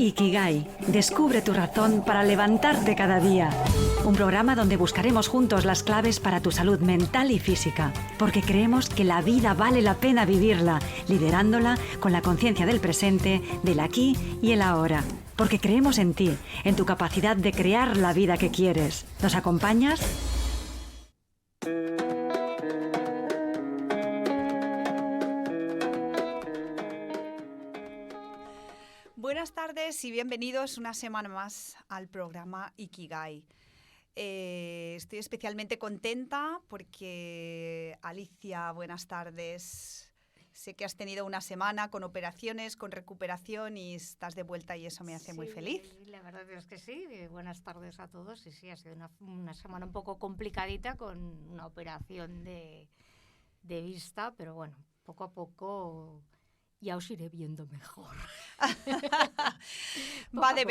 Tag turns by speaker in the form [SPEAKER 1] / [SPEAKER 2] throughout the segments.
[SPEAKER 1] Ikigai, descubre tu razón para levantarte cada día. Un programa donde buscaremos juntos las claves para tu salud mental y física, porque creemos que la vida vale la pena vivirla, liderándola con la conciencia del presente, del aquí y el ahora. Porque creemos en ti, en tu capacidad de crear la vida que quieres. ¿Nos acompañas?
[SPEAKER 2] Buenas tardes y bienvenidos una semana más al programa Ikigai. Estoy especialmente contenta porque, Alicia, buenas tardes. Sé que has tenido una semana con operaciones, con recuperación y estás de vuelta y eso me hace muy feliz.
[SPEAKER 3] La verdad es que sí. Buenas tardes a todos. Y sí, ha sido una semana un poco complicadita con una operación de vista, pero bueno, poco a poco ya os iré viendo mejor.
[SPEAKER 2] Va de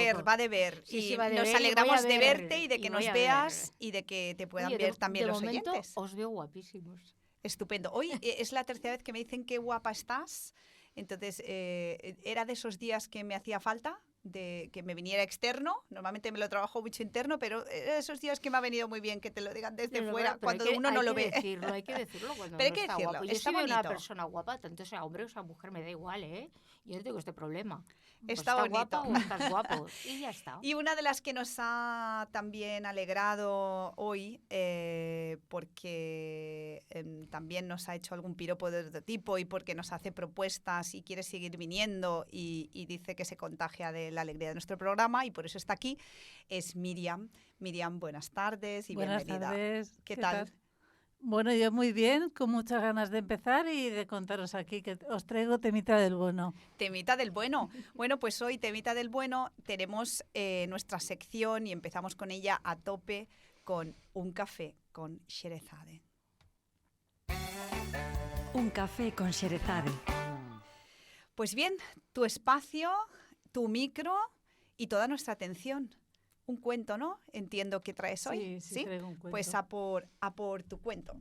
[SPEAKER 2] ver.
[SPEAKER 3] Sí,
[SPEAKER 2] y
[SPEAKER 3] va de
[SPEAKER 2] nos
[SPEAKER 3] ver,
[SPEAKER 2] alegramos de verte y de que nos veas y de que te puedan ver también los
[SPEAKER 3] momento,
[SPEAKER 2] oyentes.
[SPEAKER 3] Os veo guapísimos.
[SPEAKER 2] Estupendo. Hoy es la tercera vez que me dicen qué guapa estás. Entonces, era de esos días que me hacía falta, de que me viniera externo. Normalmente me lo trabajo mucho interno, pero esos días que me ha venido muy bien que te lo digan desde fuera, cuando uno no lo ve.
[SPEAKER 3] Hay que decirlo cuando
[SPEAKER 2] pero
[SPEAKER 3] uno
[SPEAKER 2] hay que
[SPEAKER 3] está
[SPEAKER 2] decirlo,
[SPEAKER 3] guapo. Yo
[SPEAKER 2] está
[SPEAKER 3] si veo
[SPEAKER 2] bonito.
[SPEAKER 3] una persona guapa, tanto sea hombre o sea mujer, me da igual, ¿eh? Yo no tengo este problema.
[SPEAKER 2] Está
[SPEAKER 3] bonito.
[SPEAKER 2] guapa
[SPEAKER 3] o estás guapo y ya está.
[SPEAKER 2] Y una de las que nos ha también alegrado hoy, porque también nos ha hecho algún piropo de otro tipo y porque nos hace propuestas y quiere seguir viniendo y dice que se contagia de la alegría de nuestro programa y por eso está aquí, es Miriam. Miriam, buenas tardes y
[SPEAKER 4] buenas
[SPEAKER 2] bienvenida.
[SPEAKER 4] Tardes.
[SPEAKER 2] ¿Qué tal?
[SPEAKER 4] Bueno, yo muy bien, con muchas ganas de empezar y de contaros aquí que os traigo temita del bueno.
[SPEAKER 2] Temita del bueno. Bueno, pues hoy, temita del bueno, tenemos nuestra sección y empezamos con ella a tope con un café con Sherezade.
[SPEAKER 1] Un café con Sherezade.
[SPEAKER 2] Pues bien, tu espacio, tu micro y toda nuestra atención. Un cuento, ¿no? Entiendo que traes hoy.
[SPEAKER 4] Sí, traigo un cuento.
[SPEAKER 2] Pues a por tu cuento.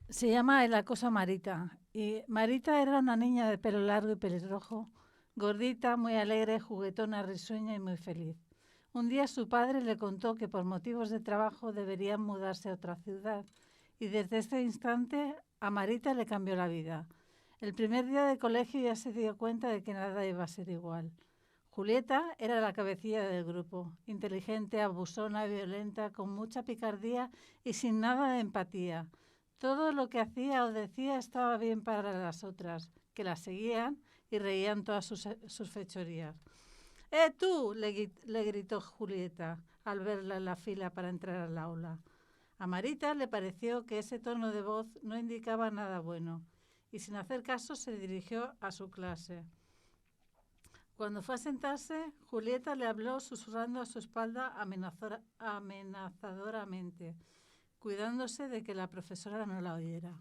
[SPEAKER 4] Se llama El acoso a Marita. Y Marita era una niña de pelo largo y pelirrojo, gordita, muy alegre, juguetona, risueña y muy feliz. Un día su padre le contó que por motivos de trabajo deberían mudarse a otra ciudad. Y desde este instante a Marita le cambió la vida. El primer día de colegio ya se dio cuenta de que nada iba a ser igual. Julieta era la cabecilla del grupo, inteligente, abusona, violenta, con mucha picardía y sin nada de empatía. Todo lo que hacía o decía estaba bien para las otras, que la seguían y reían todas sus fechorías. Tú! Le gritó Julieta al verla en la fila para entrar al aula. A Marita le pareció que ese tono de voz no indicaba nada bueno y sin hacer caso se dirigió a su clase. Cuando fue a sentarse, Julieta le habló susurrando a su espalda amenazadoramente, cuidándose de que la profesora no la oyera.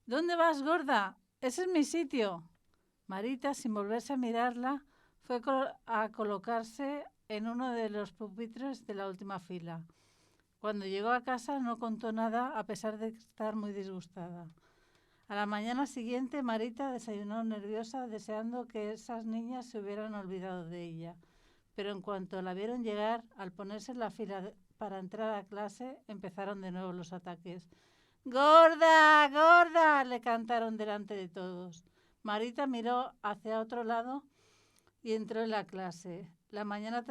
[SPEAKER 4] ¿Dónde vas, gorda? Ese es mi sitio. Marita, sin volverse a mirarla, fue a colocarse en uno de los pupitres de la última fila. Cuando llegó a casa no contó nada a pesar de estar muy disgustada. A la mañana siguiente, Marita desayunó nerviosa, deseando que esas niñas se hubieran olvidado de ella. Pero en cuanto la vieron llegar, al ponerse en la fila para entrar a clase, empezaron de nuevo los ataques. ¡Gorda! ¡Gorda!, le cantaron delante de todos. Marita miró hacia otro lado y entró en la clase. La mañana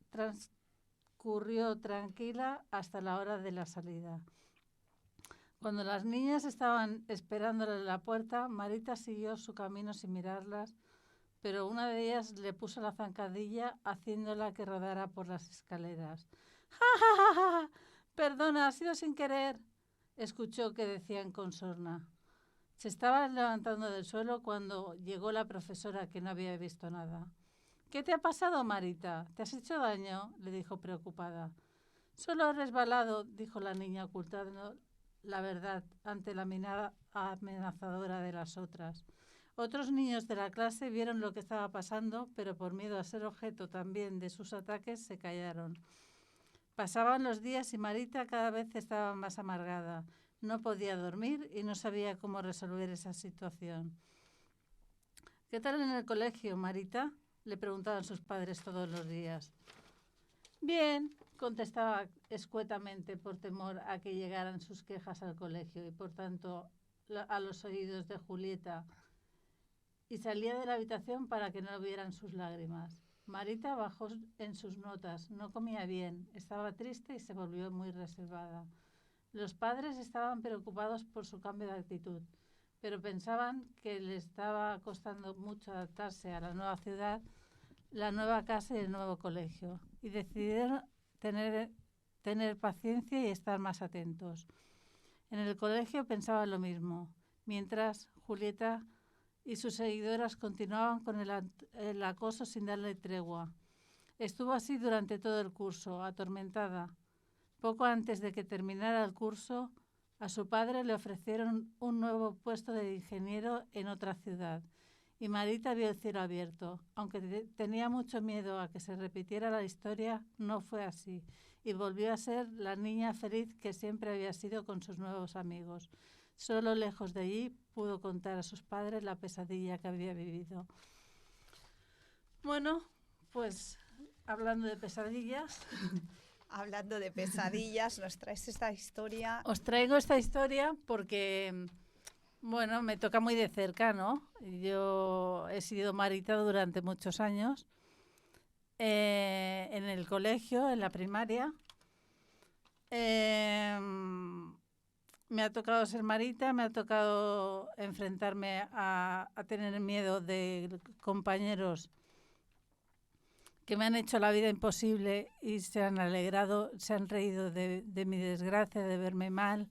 [SPEAKER 4] transcurrió tranquila hasta la hora de la salida. Cuando las niñas estaban esperándola en la puerta, Marita siguió su camino sin mirarlas, pero una de ellas le puso la zancadilla haciéndola que rodara por las escaleras. ¡Ja, ja, ja, ja! Perdona, ha sido sin querer, escuchó que decían con sorna. Se estaba levantando del suelo cuando llegó la profesora, que no había visto nada. ¿Qué te ha pasado, Marita? ¿Te has hecho daño?, le dijo preocupada. Solo he resbalado, dijo la niña, ocultando la verdad ante la mirada amenazadora de las otras. Otros niños de la clase vieron lo que estaba pasando, pero por miedo a ser objeto también de sus ataques se callaron. Pasaban los días y Marita cada vez estaba más amargada. No podía dormir y no sabía cómo resolver esa situación. ¿Qué tal en el colegio, Marita?, Le preguntaban sus padres todos los días. Bien, contestaba escuetamente por temor a que llegaran sus quejas al colegio y por tanto a los oídos de Julieta, y salía de la habitación para que no vieran sus lágrimas. Marita bajó en sus notas, no comía bien, estaba triste y se volvió muy reservada. Los padres estaban preocupados por su cambio de actitud, pero pensaban que le estaba costando mucho adaptarse a la nueva ciudad, la nueva casa y el nuevo colegio, y decidieron tener paciencia y estar más atentos. En el colegio pensaban lo mismo, mientras Julieta y sus seguidoras continuaban con el acoso sin darle tregua. Estuvo así durante todo el curso, atormentada. Poco antes de que terminara el curso, a su padre le ofrecieron un nuevo puesto de ingeniero en otra ciudad, y Marita vio el cielo abierto. Aunque tenía mucho miedo a que se repitiera la historia, no fue así, y volvió a ser la niña feliz que siempre había sido con sus nuevos amigos. Solo lejos de allí pudo contar a sus padres la pesadilla que había vivido. Bueno, pues hablando de pesadillas...
[SPEAKER 2] Hablando de pesadillas, nos traes esta historia.
[SPEAKER 4] Os traigo esta historia porque, bueno, me toca muy de cerca, ¿no? Yo he sido Marita durante muchos años en el colegio, en la primaria. Me ha tocado ser Marita, me ha tocado enfrentarme a tener miedo de compañeros que me han hecho la vida imposible y se han alegrado, se han reído de mi desgracia, de verme mal,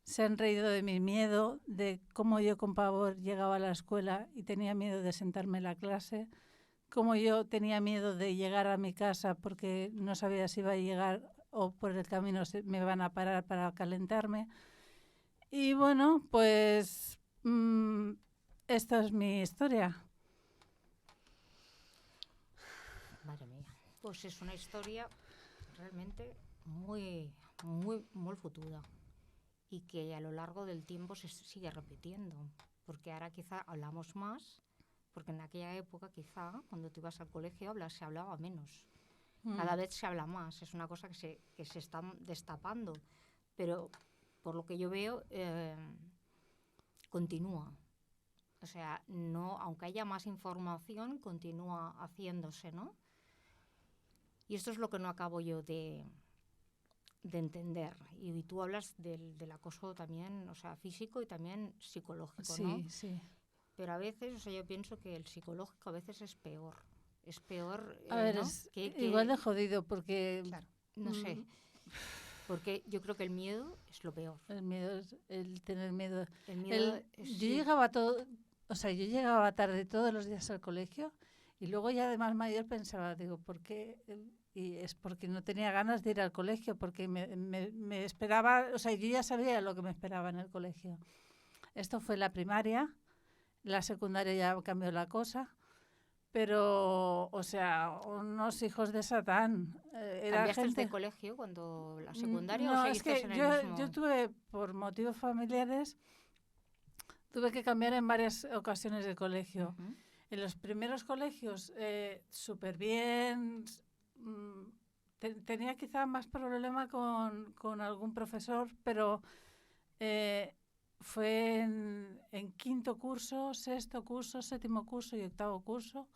[SPEAKER 4] se han reído de mi miedo, de cómo yo con pavor llegaba a la escuela y tenía miedo de sentarme en la clase, cómo yo tenía miedo de llegar a mi casa porque no sabía si iba a llegar o por el camino me van a parar para calentarme. Y bueno, pues esta es mi historia.
[SPEAKER 3] Madre mía. Pues es una historia realmente muy futura y que a lo largo del tiempo se sigue repitiendo. Porque ahora quizá hablamos más, porque en aquella época quizá cuando tú ibas al colegio se hablaba menos. Cada vez se habla más, es una cosa que se está destapando. Pero por lo que yo veo, continúa. O sea, no, aunque haya más información, continúa haciéndose, ¿no? Y esto es lo que no acabo yo de entender. Y tú hablas del acoso también, o sea, físico y también psicológico, ¿no?
[SPEAKER 4] Sí, sí.
[SPEAKER 3] Pero a veces, o sea, yo pienso que el psicológico a veces es peor. Es peor,
[SPEAKER 4] A ver,
[SPEAKER 3] ¿no?
[SPEAKER 4] es igual de jodido porque...
[SPEAKER 2] Claro.
[SPEAKER 3] No sé. Porque yo creo que el miedo es lo peor.
[SPEAKER 4] El miedo es el tener miedo.
[SPEAKER 3] El miedo
[SPEAKER 4] Yo llegaba tarde todos los días al colegio y luego ya de más mayor pensaba, digo, ¿por qué? Y es porque no tenía ganas de ir al colegio, porque me esperaba, o sea, yo ya sabía lo que me esperaba en el colegio. Esto fue la primaria, la secundaria ya cambió la cosa, pero, o sea, unos hijos de Satán.
[SPEAKER 3] ¿Cambiaste de colegio cuando la secundaria
[SPEAKER 4] no,
[SPEAKER 3] o seguiste
[SPEAKER 4] es que
[SPEAKER 3] en el mismo?
[SPEAKER 4] yo tuve, por motivos familiares, tuve que cambiar en varias ocasiones de colegio.
[SPEAKER 3] Uh-huh.
[SPEAKER 4] En los primeros colegios, súper bien. Tenía quizá más problema con algún profesor, pero fue en quinto curso, sexto curso, séptimo curso y octavo curso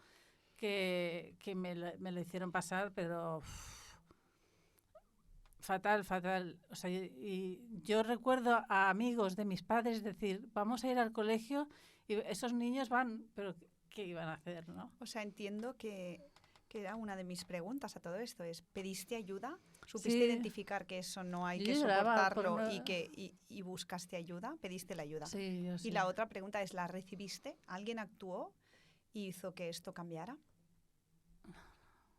[SPEAKER 4] que me lo hicieron pasar, pero fatal. O sea, y yo recuerdo a amigos de mis padres decir, vamos a ir al colegio y esos niños van, pero ¿qué iban a hacer, no?
[SPEAKER 2] O sea, entiendo que era una de mis preguntas a todo esto, es ¿pediste ayuda? ¿Supiste identificar que eso no hay que soportarlo y buscaste ayuda? ¿Pediste la ayuda?
[SPEAKER 4] Sí, yo sí.
[SPEAKER 2] Y la otra pregunta es, ¿la recibiste? ¿Alguien actuó y hizo que esto cambiara?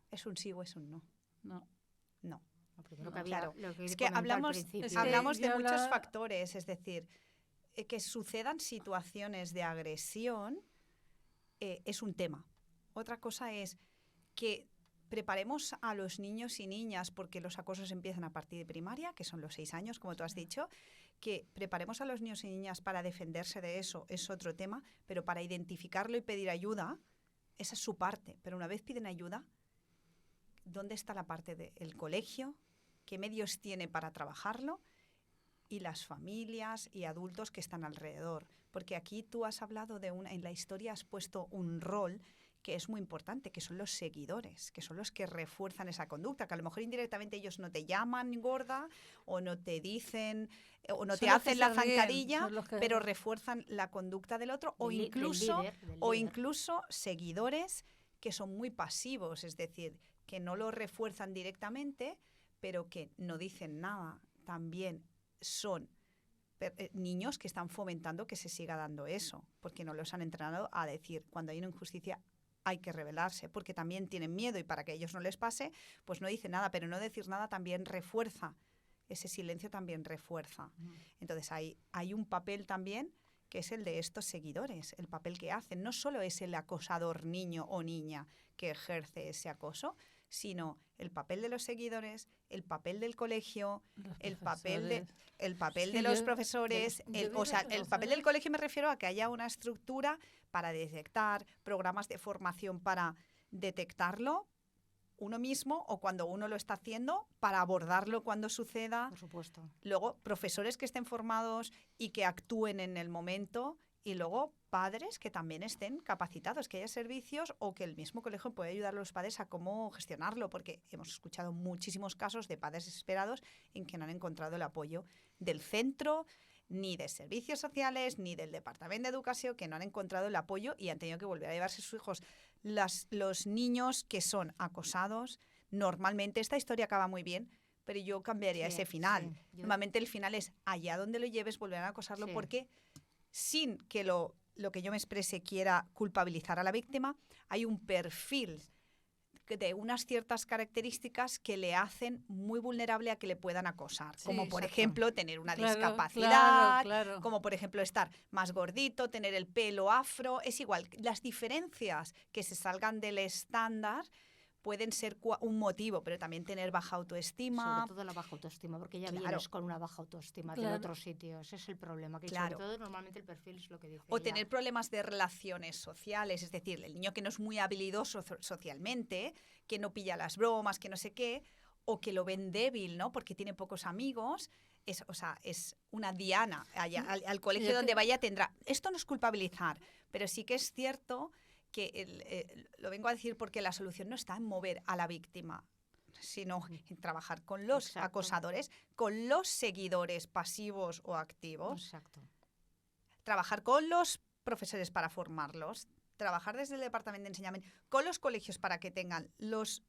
[SPEAKER 2] ¿Es un sí o es un no?
[SPEAKER 4] No.
[SPEAKER 2] No.
[SPEAKER 3] Lo que había,
[SPEAKER 2] Claro.
[SPEAKER 3] lo que
[SPEAKER 2] Es que hablamos de muchos factores, es decir, que sucedan situaciones de agresión es un tema. Otra cosa es que preparemos a los niños y niñas, porque los acosos empiezan a partir de primaria, que son los 6 años, como tú has dicho, que preparemos a los niños y niñas para defenderse de eso es otro tema, pero para identificarlo y pedir ayuda esa es su parte, pero una vez piden ayuda, ¿dónde está la parte del colegio? ¿Qué medios tiene para trabajarlo? Y las familias y adultos que están alrededor. Porque aquí tú has hablado en la historia has puesto un rol que es muy importante, que son los seguidores, que son los que refuerzan esa conducta, que a lo mejor indirectamente ellos no te llaman gorda o no te dicen o no te hacen la zancadilla, pero refuerzan la conducta del otro o incluso seguidores que son muy pasivos, es decir, que no lo refuerzan directamente, pero que no dicen nada. También son niños que están fomentando que se siga dando eso, porque no los han entrenado a decir, cuando hay una injusticia hay que rebelarse, porque también tienen miedo y para que a ellos no les pase, pues no dicen nada, pero no decir nada también refuerza, ese silencio también refuerza. Entonces hay un papel también que es el de estos seguidores, el papel que hacen. No solo es el acosador niño o niña que ejerce ese acoso, sino el papel de los seguidores, el papel del colegio, el papel de los profesores. El papel del colegio me refiero a que haya una estructura para detectar, programas de formación para detectarlo uno mismo o cuando uno lo está haciendo, para abordarlo cuando suceda.
[SPEAKER 3] Por supuesto.
[SPEAKER 2] Luego, profesores que estén formados y que actúen en el momento. Y luego, padres que también estén capacitados, que haya servicios o que el mismo colegio pueda ayudar a los padres a cómo gestionarlo, porque hemos escuchado muchísimos casos de padres desesperados en que no han encontrado el apoyo del centro, ni de servicios sociales, ni del Departamento de Educación, que no han encontrado el apoyo y han tenido que volver a llevarse a sus hijos. Los niños que son acosados, normalmente esta historia acaba muy bien, pero yo cambiaría ese final. Normalmente el final es, allá donde lo lleves volverán a acosarlo porque sin que lo que yo me exprese quiera culpabilizar a la víctima, hay un perfil de unas ciertas características que le hacen muy vulnerable a que le puedan acosar, como por ejemplo tener una discapacidad, como por ejemplo estar más gordito, tener el pelo afro, es igual, las diferencias que se salgan del estándar pueden ser un motivo, pero también tener baja autoestima.
[SPEAKER 3] Sobre todo la baja autoestima, porque ya vienes con una baja autoestima de otros sitios. Ese es el problema, que sobre todo normalmente el perfil es lo que dice.
[SPEAKER 2] O tener problemas de relaciones sociales, es decir, el niño que no es muy habilidoso socialmente, que no pilla las bromas, que no sé qué, o que lo ven débil, ¿no? Porque tiene pocos amigos. Es una diana. Al colegio donde vaya tendrá... Esto no es culpabilizar, pero sí que es cierto que lo vengo a decir porque la solución no está en mover a la víctima, sino en trabajar con los acosadores, con los seguidores pasivos o activos.
[SPEAKER 3] Exacto.
[SPEAKER 2] Trabajar con los profesores para formarlos, trabajar desde el Departamento de Enseñamiento, con los colegios para que tengan los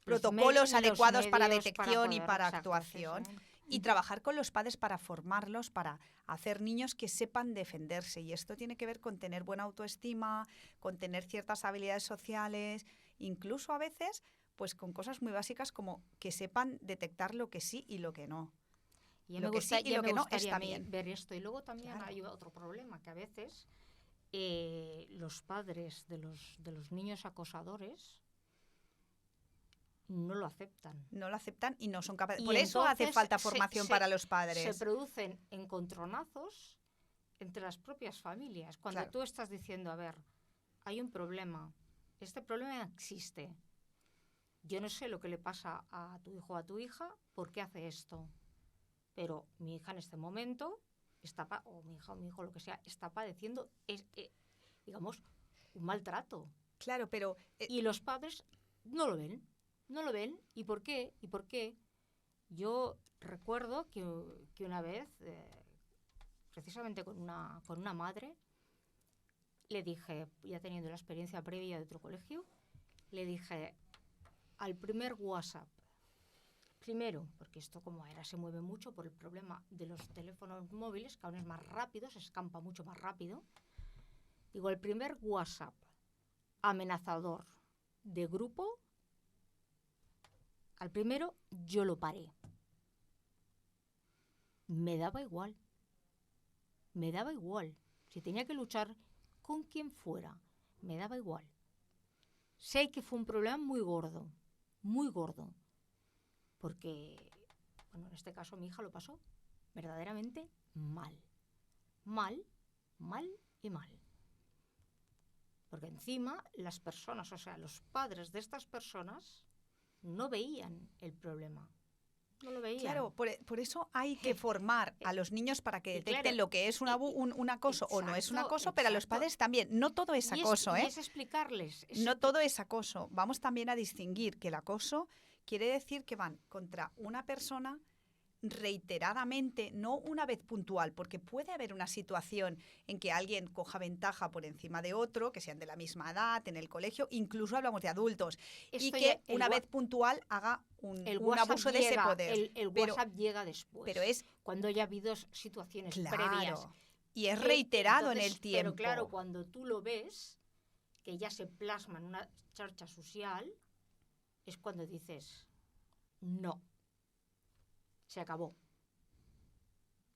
[SPEAKER 2] protocolos adecuados para detección y para actuación. Y trabajar con los padres para formarlos, para hacer niños que sepan defenderse. Y esto tiene que ver con tener buena autoestima, con tener ciertas habilidades sociales, incluso a veces pues con cosas muy básicas como que sepan detectar lo que sí y lo que no.
[SPEAKER 3] Y lo que sí y lo que no está bien. Ver esto. Y luego también hay otro problema, que a veces los padres de los niños acosadores no lo aceptan.
[SPEAKER 2] No lo aceptan y no son capaces. Por eso hace falta formación para los padres.
[SPEAKER 3] Se producen encontronazos entre las propias familias. Cuando tú estás diciendo, a ver, hay un problema, este problema existe. Yo no sé lo que le pasa a tu hijo o a tu hija, por qué hace esto. Pero mi hija en este momento, o mi hija o mi hijo, lo que sea, está padeciendo, digamos, un maltrato.
[SPEAKER 2] Claro, pero...
[SPEAKER 3] y los padres no lo ven. No lo ven. ¿Y por qué? ¿Y por qué? Yo recuerdo que una vez, precisamente con una madre, le dije, ya teniendo la experiencia previa de otro colegio, le dije, al primer WhatsApp, primero, porque esto como ahora se mueve mucho por el problema de los teléfonos móviles, que aún es más rápido, se escampa mucho más rápido, digo, el primer WhatsApp amenazador de grupo, al primero yo lo paré. Me daba igual. Si tenía que luchar con quien fuera, me daba igual. Sé que fue un problema muy gordo, porque, bueno, en este caso mi hija lo pasó verdaderamente mal. Mal y mal. Porque encima las personas, o sea, los padres de estas personas no veían el problema. No lo veían.
[SPEAKER 2] Claro, por eso hay que formar a los niños para que detecten
[SPEAKER 3] claro,
[SPEAKER 2] lo que es un acoso o no es un acoso, pero a los
[SPEAKER 3] exacto.
[SPEAKER 2] padres también. No todo es acoso,
[SPEAKER 3] Y
[SPEAKER 2] ¿eh?
[SPEAKER 3] es explicarles.
[SPEAKER 2] No todo es acoso. Vamos también a distinguir que el acoso quiere decir que van contra una persona reiteradamente, no una vez puntual, porque puede haber una situación en que alguien coja ventaja por encima de otro, que sean de la misma edad, en el colegio, incluso hablamos de adultos, y que una vez puntual haga un abuso de ese poder.
[SPEAKER 3] El WhatsApp llega después,
[SPEAKER 2] pero es
[SPEAKER 3] cuando ya ha habido situaciones
[SPEAKER 2] claro,
[SPEAKER 3] previas.
[SPEAKER 2] y es reiterado en el tiempo.
[SPEAKER 3] Pero claro, cuando tú lo ves, que ya se plasma en una xarxa social, es cuando dices, no. Se acabó.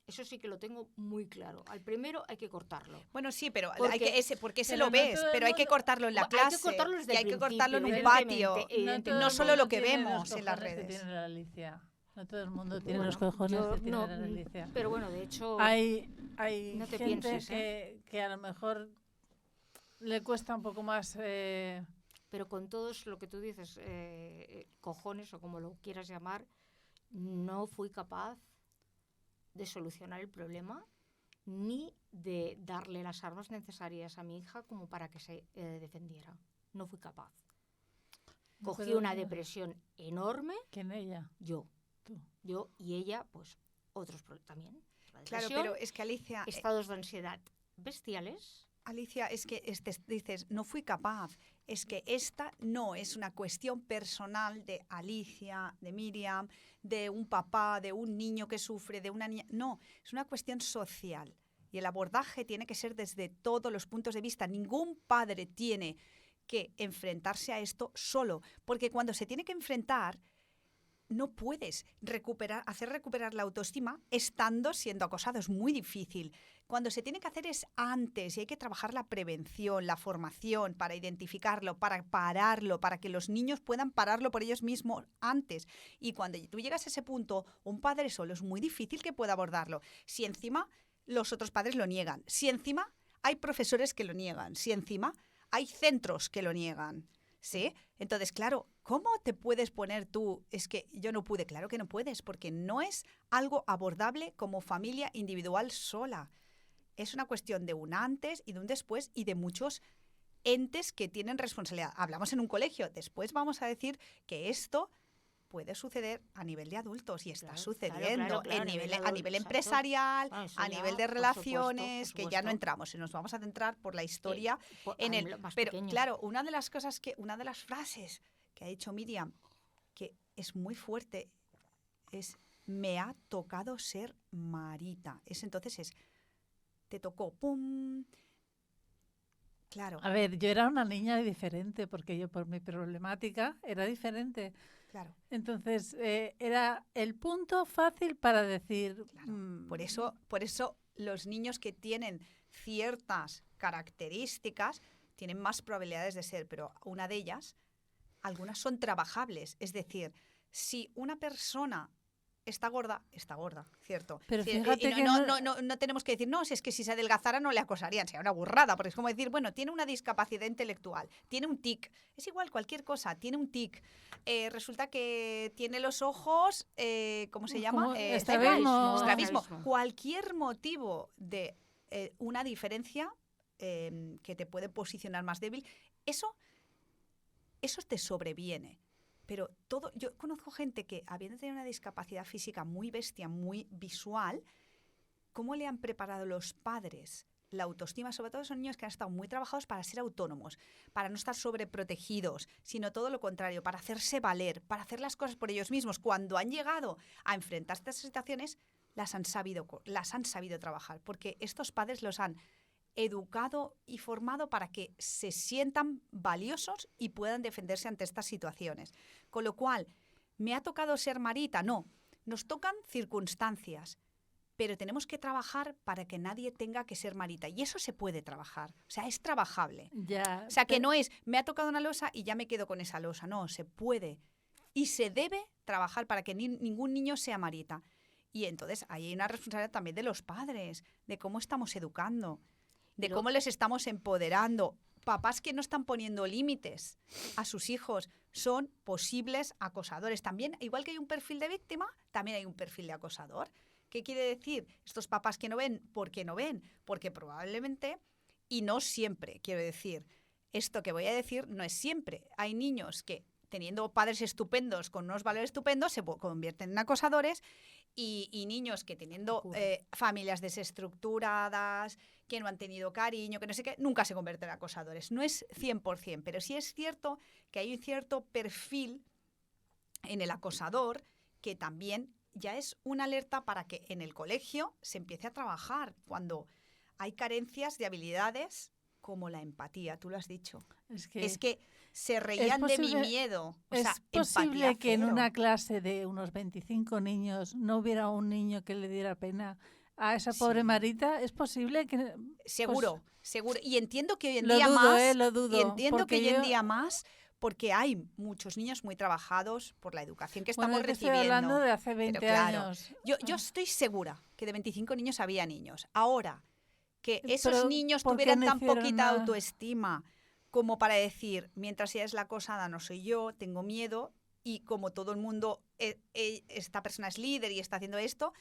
[SPEAKER 3] Eso sí que lo tengo muy claro. Al primero hay que cortarlo.
[SPEAKER 2] Bueno, sí, pero porque se
[SPEAKER 4] pero
[SPEAKER 2] lo
[SPEAKER 4] no
[SPEAKER 2] ves,
[SPEAKER 4] todo el
[SPEAKER 2] pero hay que
[SPEAKER 4] mundo-
[SPEAKER 2] cortarlo en la clase.
[SPEAKER 3] Hay que cortarlo desde
[SPEAKER 2] y
[SPEAKER 3] el
[SPEAKER 2] hay que cortarlo en un
[SPEAKER 3] principio,
[SPEAKER 2] patio.
[SPEAKER 3] evidentemente.
[SPEAKER 2] No
[SPEAKER 4] todo
[SPEAKER 2] solo
[SPEAKER 4] el
[SPEAKER 2] lo
[SPEAKER 4] mundo
[SPEAKER 2] que
[SPEAKER 4] tiene
[SPEAKER 2] vemos
[SPEAKER 4] los
[SPEAKER 2] en las
[SPEAKER 4] cojones que
[SPEAKER 2] redes.
[SPEAKER 4] tiene la Alicia. No todo el mundo tiene
[SPEAKER 3] Bueno,
[SPEAKER 4] los cojones
[SPEAKER 3] yo
[SPEAKER 4] que tiene
[SPEAKER 3] no,
[SPEAKER 4] la Alicia.
[SPEAKER 3] pero bueno, de hecho,
[SPEAKER 4] Hay
[SPEAKER 3] no te
[SPEAKER 4] gente
[SPEAKER 3] pienses,
[SPEAKER 4] que a lo mejor le cuesta un poco más...
[SPEAKER 3] pero con todos lo que tú dices, cojones o como lo quieras llamar, no fui capaz de solucionar el problema ni de darle las armas necesarias a mi hija como para que se defendiera. No fui capaz. Cogí
[SPEAKER 4] pero-
[SPEAKER 3] una depresión enorme,
[SPEAKER 4] ¿Quién ella?
[SPEAKER 3] yo.
[SPEAKER 4] Tú.
[SPEAKER 3] Yo y ella, pues otros también. La
[SPEAKER 2] Claro,
[SPEAKER 3] depresión,
[SPEAKER 2] pero es que Alicia,
[SPEAKER 3] estados de ansiedad bestiales.
[SPEAKER 2] es que dices, no fui capaz. Es que esta no es una cuestión personal de Alicia, de Miriam, de un papá, de un niño que sufre, de una niña. No, es una cuestión social. Y el abordaje tiene que ser desde todos los puntos de vista. Ningún padre tiene que enfrentarse a esto solo, porque cuando se tiene que enfrentar, no puedes hacer recuperar la autoestima siendo acosado. Es muy difícil. Cuando se tiene que hacer es antes y hay que trabajar la prevención, la formación para identificarlo, para pararlo, para que los niños puedan pararlo por ellos mismos antes. Y cuando tú llegas a ese punto, un padre solo es muy difícil que pueda abordarlo. Si encima los otros padres lo niegan, si encima hay profesores que lo niegan, si encima hay centros que lo niegan. ¿Sí? Entonces, claro, ¿cómo te puedes poner tú? Es que yo no pude. Claro que no puedes, porque no es algo abordable como familia individual sola. Es una cuestión de un antes y de un después y de muchos entes que tienen responsabilidad. Hablamos en un colegio. Después vamos a decir que esto puede suceder a nivel de adultos y está
[SPEAKER 3] Claro,
[SPEAKER 2] sucediendo
[SPEAKER 3] claro,
[SPEAKER 2] a nivel
[SPEAKER 3] exacto.
[SPEAKER 2] empresarial,
[SPEAKER 3] Eso
[SPEAKER 2] a
[SPEAKER 3] ya,
[SPEAKER 2] nivel de
[SPEAKER 3] por
[SPEAKER 2] relaciones,
[SPEAKER 3] supuesto.
[SPEAKER 2] que ya no entramos y nos vamos a centrar por la historia en el...
[SPEAKER 3] Más
[SPEAKER 2] Pero
[SPEAKER 3] pequeño.
[SPEAKER 2] claro, una de las frases que ha dicho Miriam, que es muy fuerte, es me ha tocado ser Marita. Te tocó, ¡pum! Claro,
[SPEAKER 4] A ver, yo era una niña diferente porque yo por mi problemática era diferente.
[SPEAKER 2] claro.
[SPEAKER 4] Entonces, era el punto fácil para decir...
[SPEAKER 2] Claro. Por eso los niños que tienen ciertas características tienen más probabilidades de ser, pero una de ellas, algunas son trabajables. Es decir, si una persona está gorda, ¿cierto?
[SPEAKER 4] Pero
[SPEAKER 2] Sí,
[SPEAKER 4] fíjate
[SPEAKER 2] y
[SPEAKER 4] que
[SPEAKER 2] no tenemos que decir, no, si es que si se adelgazara no le acosarían, sería una burrada, porque es como decir, bueno, tiene una discapacidad intelectual, tiene un tic, es igual cualquier cosa, tiene un tic, resulta que tiene los ojos, ¿cómo se llama?
[SPEAKER 4] Como estrabismo.
[SPEAKER 2] Estrabismo. Cualquier motivo de una diferencia que te puede posicionar más débil, eso te sobreviene. Pero yo conozco gente que, habiendo tenido una discapacidad física muy bestia, muy visual, ¿cómo le han preparado los padres la autoestima? Sobre todo son niños que han estado muy trabajados para ser autónomos, para no estar sobreprotegidos, sino todo lo contrario, para hacerse valer, para hacer las cosas por ellos mismos. Cuando han llegado a enfrentarse a estas situaciones, las han sabido trabajar, porque estos padres los han educado y formado para que se sientan valiosos y puedan defenderse ante estas situaciones. Con lo cual, ¿me ha tocado ser Marita? No, nos tocan circunstancias, pero tenemos que trabajar para que nadie tenga que ser Marita. Y eso se puede trabajar, o sea, es trabajable.
[SPEAKER 4] Ya,
[SPEAKER 2] O sea, que no es, me ha tocado una losa y ya me quedo con esa losa. No, se puede y se debe trabajar para que ningún niño sea Marita. Y entonces ahí hay una responsabilidad también de los padres, de cómo estamos educando, de cómo les estamos empoderando, papás que no están poniendo límites a sus hijos son posibles acosadores. También, igual que hay un perfil de víctima, también hay un perfil de acosador. ¿Qué quiere decir? Estos papás que no ven, ¿por qué no ven? Porque probablemente, y no siempre, quiero decir, esto que voy a decir no es siempre. Hay niños que, teniendo padres estupendos, con unos valores estupendos, se convierten en acosadores, y niños que teniendo familias desestructuradas, que no han tenido cariño, que no sé qué, nunca se convierten en acosadores. No es 100%, pero sí es cierto que hay un cierto perfil en el acosador que también ya es una alerta para que en el colegio se empiece a trabajar cuando hay carencias de habilidades como la empatía, tú lo has dicho. Es que se reían de mi miedo. O sea,
[SPEAKER 4] ¿es posible que en
[SPEAKER 2] cero.
[SPEAKER 4] una clase de unos 25 niños no hubiera un niño que le diera pena a esa pobre Marita? ¿Es posible que...?
[SPEAKER 2] Seguro, seguro. Y entiendo que hoy en
[SPEAKER 4] lo
[SPEAKER 2] día
[SPEAKER 4] dudo,
[SPEAKER 2] más...
[SPEAKER 4] lo dudo.
[SPEAKER 2] Y entiendo que hoy en día más... Porque hay muchos niños muy trabajados por la educación que estamos recibiendo.
[SPEAKER 4] Estoy hablando de hace 20 años.
[SPEAKER 2] Yo estoy segura que de 25 niños había niños. Ahora, que esos
[SPEAKER 4] Pero,
[SPEAKER 2] niños
[SPEAKER 4] ¿por qué
[SPEAKER 2] tuvieran
[SPEAKER 4] no
[SPEAKER 2] tan
[SPEAKER 4] hicieron
[SPEAKER 2] poquita
[SPEAKER 4] nada?
[SPEAKER 2] autoestima como para decir, mientras ella es la acosada no soy yo, tengo miedo, y como todo el mundo, esta persona es líder y está haciendo esto,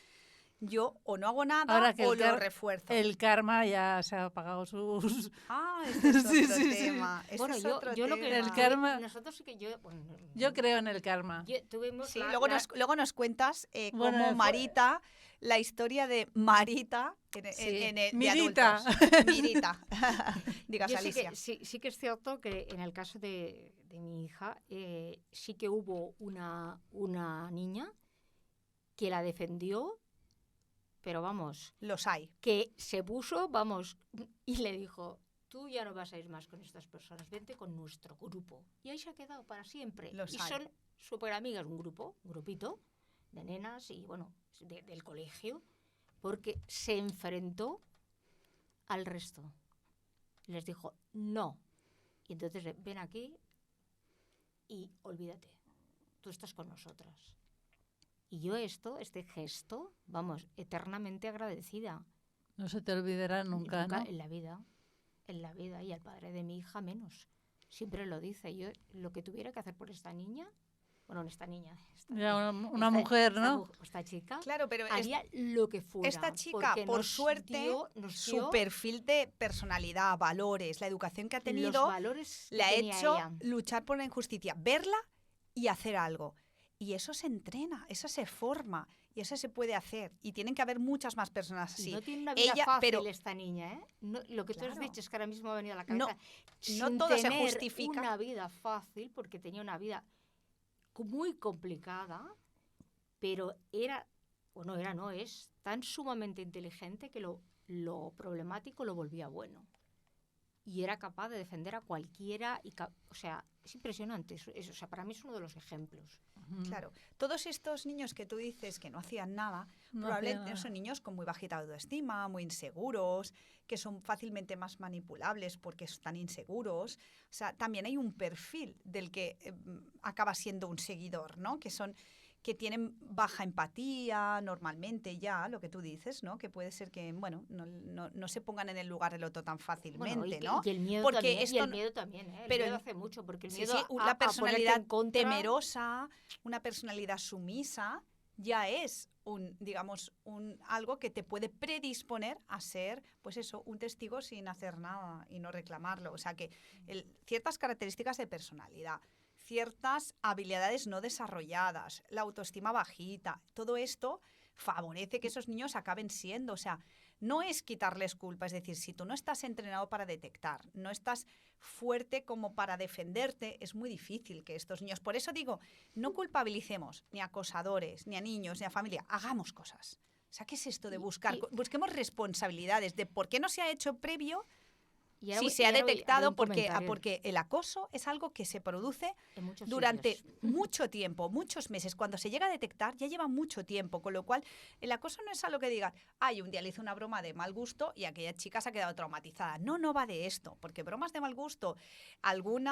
[SPEAKER 2] yo o no hago nada
[SPEAKER 4] Ahora que
[SPEAKER 2] o lo refuerzo.
[SPEAKER 4] El karma ya se ha pagado sus...
[SPEAKER 2] Ah, este es otro tema. Este
[SPEAKER 3] Bueno,
[SPEAKER 2] es
[SPEAKER 3] yo
[SPEAKER 2] otro
[SPEAKER 3] lo que...
[SPEAKER 2] tema.
[SPEAKER 4] El karma...
[SPEAKER 3] Nosotros sí que
[SPEAKER 4] Yo creo en el karma.
[SPEAKER 3] Tuvimos
[SPEAKER 2] Sí, luego nos cuentas
[SPEAKER 4] Bueno,
[SPEAKER 2] cómo Marita, la historia de Marita de
[SPEAKER 4] Mirita.
[SPEAKER 2] adultos. Mirita. Digas,
[SPEAKER 3] Yo sí
[SPEAKER 2] Alicia.
[SPEAKER 3] que, sí que es cierto que en el caso de mi hija sí que hubo una niña que la defendió, pero vamos,
[SPEAKER 2] Los hay.
[SPEAKER 3] que se puso, vamos, y le dijo, tú ya no vas a ir más con estas personas, vente con nuestro grupo. Y ahí se ha quedado para siempre.
[SPEAKER 2] Los
[SPEAKER 3] y
[SPEAKER 2] hay.
[SPEAKER 3] son súper amigas, un grupito de nenas y bueno, del colegio, porque se enfrentó al resto. Les dijo, no. Y entonces ven aquí y olvídate, tú estás con nosotras. Y yo este gesto, vamos, eternamente agradecida.
[SPEAKER 4] No se te olvidará nunca, ¿no?
[SPEAKER 3] En la vida, y al padre de mi hija menos. Siempre lo dice. Yo lo que tuviera que hacer por esta niña,
[SPEAKER 4] una mujer, ¿no?
[SPEAKER 3] Esta chica,
[SPEAKER 2] claro, pero
[SPEAKER 3] haría lo que fuera.
[SPEAKER 2] Esta chica, por suerte, su perfil de personalidad, valores, la educación que ha tenido,
[SPEAKER 3] los valores
[SPEAKER 2] le ha hecho
[SPEAKER 3] ella.
[SPEAKER 2] Luchar por la injusticia, verla y hacer algo. Y eso se entrena, eso se forma y eso se puede hacer. Y tienen que haber muchas más personas así.
[SPEAKER 3] No tiene una vida fácil esta niña, ¿eh? No, lo que tú has dicho es que ahora mismo me ha venido a la cabeza.
[SPEAKER 2] No todo se justifica.
[SPEAKER 3] Una vida fácil, porque tenía una vida muy complicada, pero es tan sumamente inteligente que lo problemático lo volvía bueno. Y era capaz de defender a cualquiera. O sea, es impresionante. O sea, para mí es uno de los ejemplos.
[SPEAKER 2] Claro. Todos estos niños que tú dices que no hacían nada, probablemente son niños con muy bajita autoestima, muy inseguros, que son fácilmente más manipulables porque están inseguros. O sea, también hay un perfil del que acaba siendo un seguidor, ¿no? Que tienen baja empatía normalmente ya, lo que tú dices, ¿no? Que puede ser que, bueno, no se pongan en el lugar del otro tan fácilmente, ¿no?
[SPEAKER 3] Y el miedo
[SPEAKER 2] porque
[SPEAKER 3] también,
[SPEAKER 2] esto,
[SPEAKER 3] el miedo también, ¿eh?
[SPEAKER 2] Pero
[SPEAKER 3] el miedo hace mucho, porque el miedo
[SPEAKER 2] una personalidad
[SPEAKER 3] contra...
[SPEAKER 2] temerosa, una personalidad sumisa, ya es algo que te puede predisponer a ser, pues eso, un testigo sin hacer nada y no reclamarlo. O sea que ciertas características de personalidad, ciertas habilidades no desarrolladas, la autoestima bajita, todo esto favorece que esos niños acaben siendo, o sea, no es quitarles culpa, es decir, si tú no estás entrenado para detectar, no estás fuerte como para defenderte, es muy difícil que estos niños, por eso digo, no culpabilicemos ni a acosadores, ni a niños, ni a familia, hagamos cosas. O sea, ¿qué es esto de buscar? Busquemos responsabilidades de por qué no se ha hecho previo. Si se ha detectado, porque el acoso es algo que se produce durante mucho tiempo, muchos meses. Cuando se llega a detectar, ya lleva mucho tiempo, con lo cual el acoso no es algo que digas, un día le hice una broma de mal gusto y aquella chica se ha quedado traumatizada. No va de esto, porque bromas de mal gusto, algún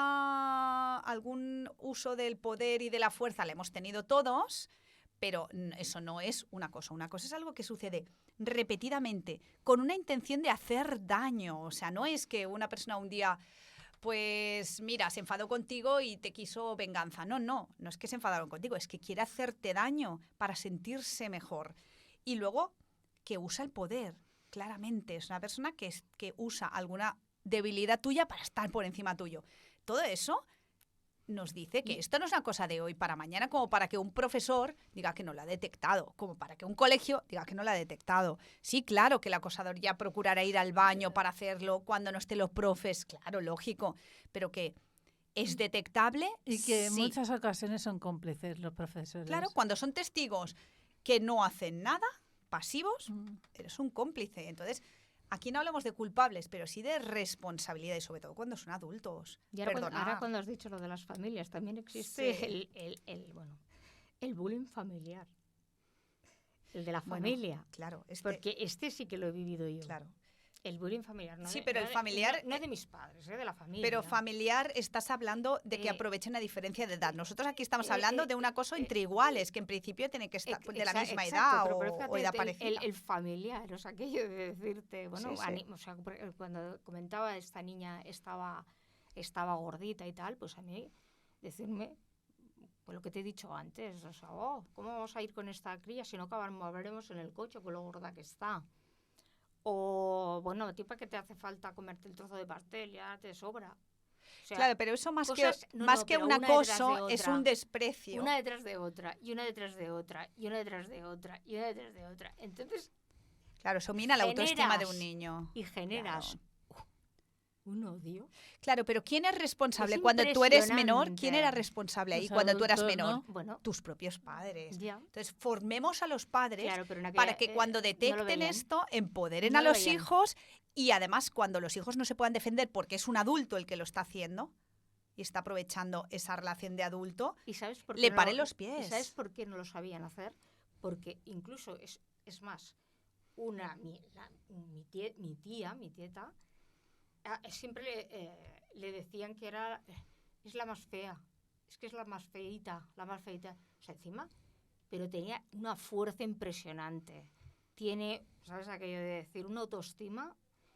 [SPEAKER 2] uso del poder y de la fuerza le hemos tenido todos, pero eso no es una cosa. Una cosa es algo que sucede repetidamente, con una intención de hacer daño. O sea, no es que una persona un día pues mira, se enfadó contigo y te quiso venganza. No es que se enfadaron contigo, es que quiere hacerte daño para sentirse mejor. Y luego que usa el poder, claramente. Es una persona que usa alguna debilidad tuya para estar por encima tuyo. Todo eso nos dice que esto no es una cosa de hoy para mañana, como para que un profesor diga que no la ha detectado, como para que un colegio diga que no la ha detectado. Sí, claro que el acosador ya procurará ir al baño para hacerlo cuando no estén los profes, claro, lógico, pero que es detectable.
[SPEAKER 4] Y que en
[SPEAKER 2] sí.
[SPEAKER 4] muchas ocasiones son cómplices los profesores.
[SPEAKER 2] Claro, cuando son testigos que no hacen nada, pasivos, eres un cómplice. Entonces, aquí no hablamos de culpables, pero sí de responsabilidad, y sobre todo cuando son adultos.
[SPEAKER 3] Y ahora cuando has dicho lo de las familias, también existe el bullying familiar. El de la familia.
[SPEAKER 2] Claro.
[SPEAKER 3] Porque este sí que lo he vivido yo.
[SPEAKER 2] Claro.
[SPEAKER 3] El bullying familiar.
[SPEAKER 2] Sí, pero el familiar...
[SPEAKER 3] No es de mis padres, de la familia.
[SPEAKER 2] Pero familiar, estás hablando de que aprovechen la diferencia de edad. Nosotros aquí estamos hablando de un acoso entre iguales, que en principio tiene que estar de la misma edad o edad parecida.
[SPEAKER 3] El familiar, o sea, aquello de decirte, bueno,
[SPEAKER 2] Sí.
[SPEAKER 3] O sea, cuando comentaba esta niña estaba gordita y tal, pues a mí decirme, pues lo que te he dicho antes, o sea, ¿cómo vamos a ir con esta cría si no acabaremos en el coche con lo gorda que está? O, bueno, ¿para qué te hace falta comerte el trozo de pastel? Ya te sobra. O sea,
[SPEAKER 2] claro, pero eso más que un
[SPEAKER 3] una
[SPEAKER 2] acoso es un desprecio.
[SPEAKER 3] Una detrás de otra, y una detrás de otra, y una detrás de otra, y una detrás de otra. Entonces,
[SPEAKER 2] claro, eso mina la autoestima de un niño.
[SPEAKER 3] Y generas un odio.
[SPEAKER 2] Claro, pero ¿quién es responsable? Cuando tú eres menor, ¿quién era responsable ahí cuando tú eras menor?
[SPEAKER 4] ¿no?
[SPEAKER 3] Bueno,
[SPEAKER 2] tus propios padres.
[SPEAKER 3] Ya.
[SPEAKER 2] Entonces, formemos a los padres
[SPEAKER 3] pero
[SPEAKER 2] para que cuando detecten esto, empoderen a los hijos, y además cuando los hijos no se puedan defender porque es un adulto el que lo está haciendo y está aprovechando esa relación de adulto,
[SPEAKER 3] ¿Y sabes por qué
[SPEAKER 2] le paren los pies.
[SPEAKER 3] ¿Y sabes por qué no lo sabían hacer? Porque incluso, es más, mi tieta, siempre le decían que es la más fea, es que es la más feíta, o sea, encima, pero tenía una fuerza impresionante, tiene, ¿sabes aquello de decir, una autoestima,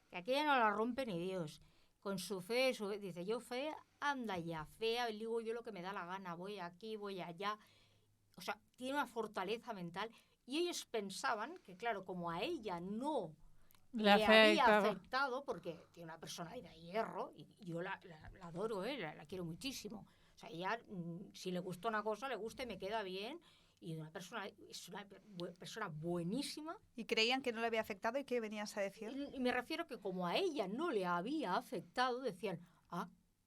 [SPEAKER 3] que aquella no la rompe ni Dios, con su fe, dice, yo fea, anda ya, fea, y digo yo lo que me da la gana, voy aquí, voy allá, o sea, tiene una fortaleza mental, y ellos pensaban que, claro, como a ella no le había afectado, porque tiene una personalidad de hierro, y yo la adoro, la quiero muchísimo. O sea, ella, si le gustó una cosa, le gusta y me queda bien, y es una persona buenísima.
[SPEAKER 2] ¿Y creían que no le había afectado? ¿Y qué venías a decir?
[SPEAKER 3] Y me refiero que como a ella no le había afectado, decían,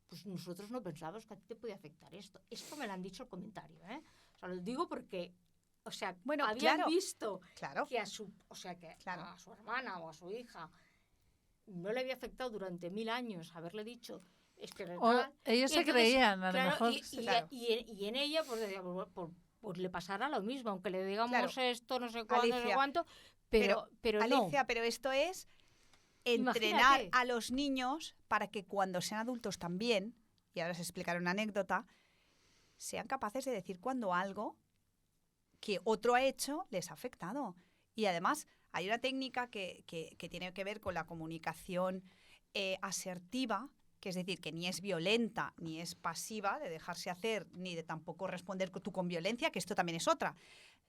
[SPEAKER 3] pues nosotros no pensábamos que a ti te podía afectar esto. Esto me lo han dicho el comentario, ¿eh? O sea, lo digo porque... O sea, habían visto que a su hermana o a su hija no le había afectado durante 1000 años haberle dicho
[SPEAKER 4] ellos se creían, a lo mejor.
[SPEAKER 3] Y en ella, pues decía, pues le pasará lo mismo, aunque le digamos esto, no sé cuándo, no sé cuánto, pero
[SPEAKER 2] Alicia,
[SPEAKER 3] no.
[SPEAKER 2] pero esto es entrenar a los niños para que cuando sean adultos también, y ahora os explicaré una anécdota, sean capaces de decir cuando algo que otro ha hecho les ha afectado. Y además hay una técnica que tiene que ver con la comunicación asertiva, que es decir, que ni es violenta ni es pasiva de dejarse hacer, ni de tampoco responder tú con violencia, que esto también es otra.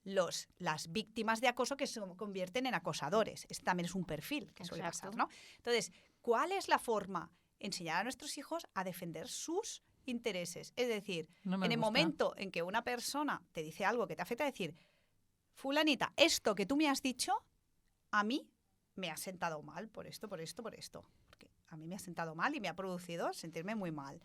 [SPEAKER 2] Las víctimas de acoso que se convierten en acosadores. Este también es un perfil que suele pasar, ¿no? Entonces, ¿cuál es la forma? Enseñar a nuestros hijos a defender sus intereses. Es decir, en el momento en que una persona te dice algo que te afecta, decir, fulanita, esto que tú me has dicho, a mí me ha sentado mal por esto. Porque a mí me ha sentado mal y me ha producido sentirme muy mal.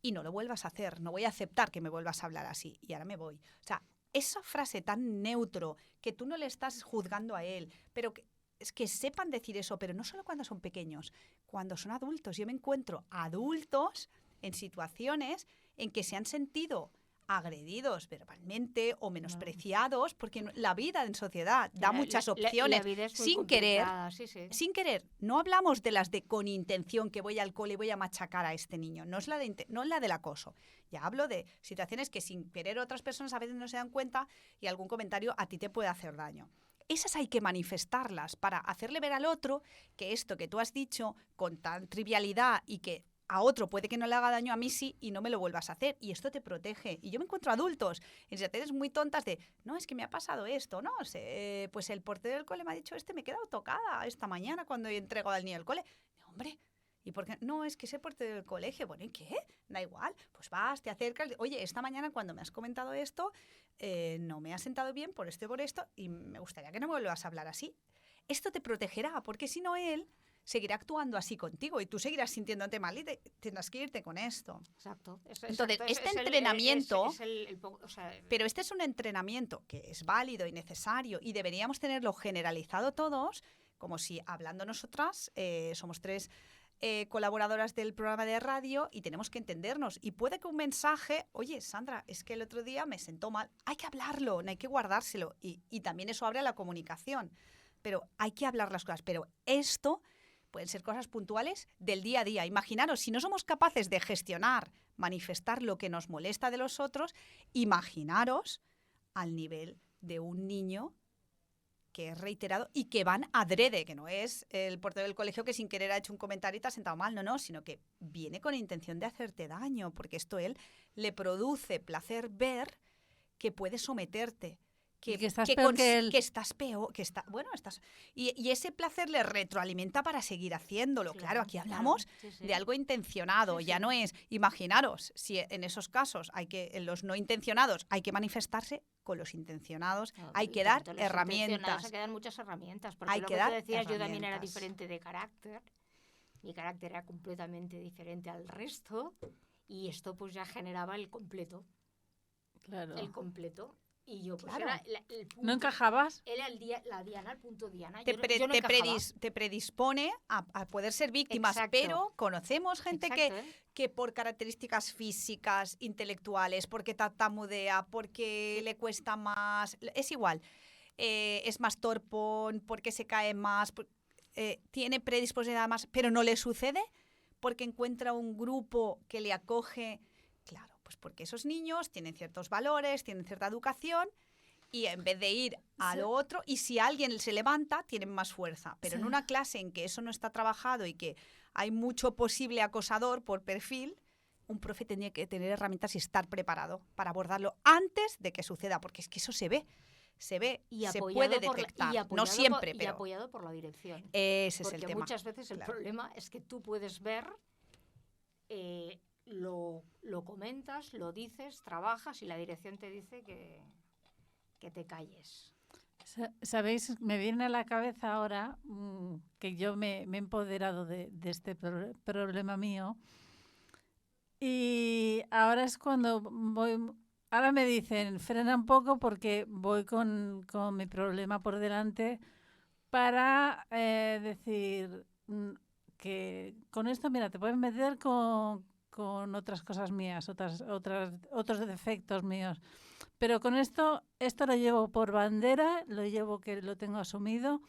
[SPEAKER 2] Y no lo vuelvas a hacer, no voy a aceptar que me vuelvas a hablar así. Y ahora me voy. O sea, esa frase tan neutro, que tú no le estás juzgando a él, pero que sepan decir eso, pero no solo cuando son pequeños, cuando son adultos. Yo me encuentro adultos en situaciones en que se han sentido agredidos verbalmente o menospreciados, porque la vida en sociedad da muchas opciones.
[SPEAKER 3] La vida es muy
[SPEAKER 2] sin querer.
[SPEAKER 3] Sí.
[SPEAKER 2] Sin querer. No hablamos de las de con intención, que voy al cole y voy a machacar a este niño. No es la del acoso. Ya hablo de situaciones que sin querer otras personas a veces no se dan cuenta y algún comentario a ti te puede hacer daño. esas hay que manifestarlas para hacerle ver al otro que esto que tú has dicho con tan trivialidad y que a otro puede que no le haga daño, a mí sí, y no me lo vuelvas a hacer. Y esto te protege. Y yo me encuentro adultos en situaciones muy tontas de, no, es que me ha pasado esto, no sé, pues el portero del cole me ha dicho, me he quedado tocada esta mañana cuando he entregado al niño al cole. Hombre, ¿y por qué? No, es que ese portero del colegio. Bueno, ¿y qué? Da igual. Pues vas, te acercas. Oye, esta mañana cuando me has comentado esto, no me ha sentado bien por esto y por esto, y me gustaría que no me vuelvas a hablar así. Esto te protegerá, porque si no él seguirá actuando así contigo y tú seguirás sintiéndote mal y tendrás que irte con esto.
[SPEAKER 3] Exacto.
[SPEAKER 2] Entonces, este entrenamiento, pero este es un entrenamiento que es válido y necesario y deberíamos tenerlo generalizado todos, como si hablando nosotras, somos 3 colaboradoras del programa de radio y tenemos que entendernos. Y puede que un mensaje, oye, Sandra, es que el otro día me sentó mal, hay que hablarlo, no hay que guardárselo. Y también eso abre a la comunicación. Pero hay que hablar las cosas. Pero esto pueden ser cosas puntuales del día a día. Imaginaros, si no somos capaces de gestionar, manifestar lo que nos molesta de los otros, imaginaros al nivel de un niño que es reiterado y que van adrede, que no es el portero del colegio que sin querer ha hecho un comentario y te ha sentado mal, no, sino que viene con intención de hacerte daño, porque esto él le produce placer ver que puede someterte,
[SPEAKER 4] que estás peor que él.
[SPEAKER 2] Que estás peor, y ese placer le retroalimenta para seguir haciéndolo. Claro, aquí hablamos de algo intencionado, ya no es, imaginaros, si en esos casos en los no intencionados hay que manifestarse, con los intencionados hay que dar herramientas.
[SPEAKER 3] Hay que dar muchas herramientas, porque lo que tú decías, yo también era diferente de carácter, mi carácter era completamente diferente al resto, y esto pues ya generaba el completo.
[SPEAKER 4] Claro.
[SPEAKER 3] El completo. Y yo, pues
[SPEAKER 2] claro.
[SPEAKER 3] era el punto.
[SPEAKER 4] ¿No encajabas?
[SPEAKER 3] Era la diana, el punto diana.
[SPEAKER 2] Te predispone a poder ser víctimas. Exacto. Pero conocemos gente que por características físicas, intelectuales, porque tartamudea, porque le cuesta más, es igual, es más torpón, porque se cae más, tiene predisposición más, pero no le sucede porque encuentra un grupo que le acoge. Claro, pues porque esos niños tienen ciertos valores, tienen cierta educación y en vez de ir a lo otro, y si alguien se levanta, tienen más fuerza. Pero en una clase en que eso no está trabajado y que hay mucho posible acosador por perfil, un profe tendría que tener herramientas y estar preparado para abordarlo antes de que suceda, porque es que eso se ve, y se puede detectar, no siempre, pero...
[SPEAKER 3] Y apoyado por la dirección.
[SPEAKER 2] Ese es el tema.
[SPEAKER 3] Porque muchas veces el problema es que tú puedes ver... Lo comentas, lo dices, trabajas y la dirección te dice que te calles.
[SPEAKER 4] ¿Sabéis? Me viene a la cabeza ahora que yo me he empoderado de este problema mío y ahora es cuando voy... Ahora me dicen, frena un poco porque voy con mi problema por delante para decir que con esto, mira, te puedes meter con otras cosas mías, otros defectos míos. Pero con esto lo llevo por bandera, que lo tengo asumido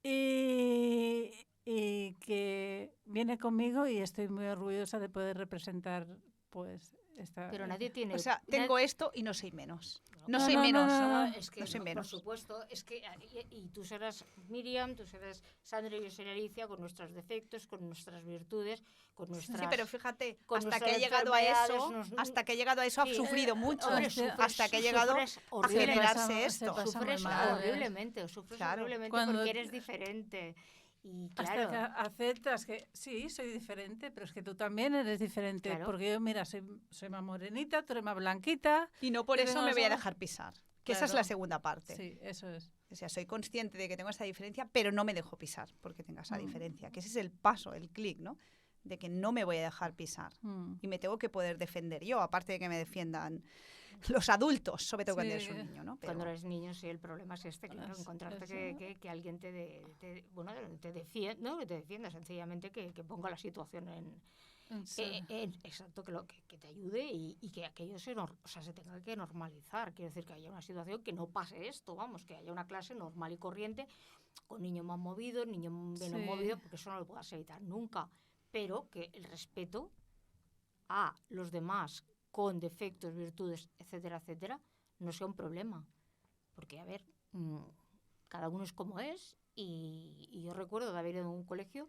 [SPEAKER 4] y que viene conmigo y estoy muy orgullosa de poder representar pues esta...
[SPEAKER 3] Pero nadie tiene...
[SPEAKER 2] O sea, tengo esto y no soy menos. No,
[SPEAKER 3] Es que,
[SPEAKER 2] no soy menos.
[SPEAKER 3] Por supuesto, es que y tú serás Miriam, tú serás Sandra y yo seré Alicia con nuestros defectos, con nuestras virtudes, con nuestras...
[SPEAKER 2] Sí, pero fíjate, hasta que he llegado a eso, has sufrido mucho. Hasta que he llegado a generarse esto.
[SPEAKER 3] Sufres horriblemente, porque eres diferente. Y claro,
[SPEAKER 4] hasta que aceptas que sí, soy diferente, pero es que tú también eres diferente. Claro. Porque yo, mira, soy más morenita, tú eres más blanquita.
[SPEAKER 2] Y no por eso me voy a dejar pisar. Que esa es la segunda parte.
[SPEAKER 4] Sí, eso es.
[SPEAKER 2] O sea, soy consciente de que tengo esta diferencia, pero no me dejo pisar porque tenga esa diferencia. Que ese es el paso, el clic, ¿no? De que no me voy a dejar pisar. Y me tengo que poder defender yo, aparte de que me defiendan los adultos, sobre todo cuando eres un niño, ¿no?
[SPEAKER 3] Pero... Cuando eres niño, sí, el problema es claro, encontrarte que alguien te defienda, no que te defienda, sencillamente que ponga la situación exacto, que te ayude y que aquello se tenga que normalizar. Quiero decir, que haya una situación que no pase esto, vamos, que haya una clase normal y corriente, con niños más movidos, niños menos movidos, porque eso no lo puedas evitar nunca, pero que el respeto a los demás con defectos, virtudes, etcétera, etcétera, no sea un problema. Porque, a ver, cada uno es como es, y yo recuerdo de haber ido a un colegio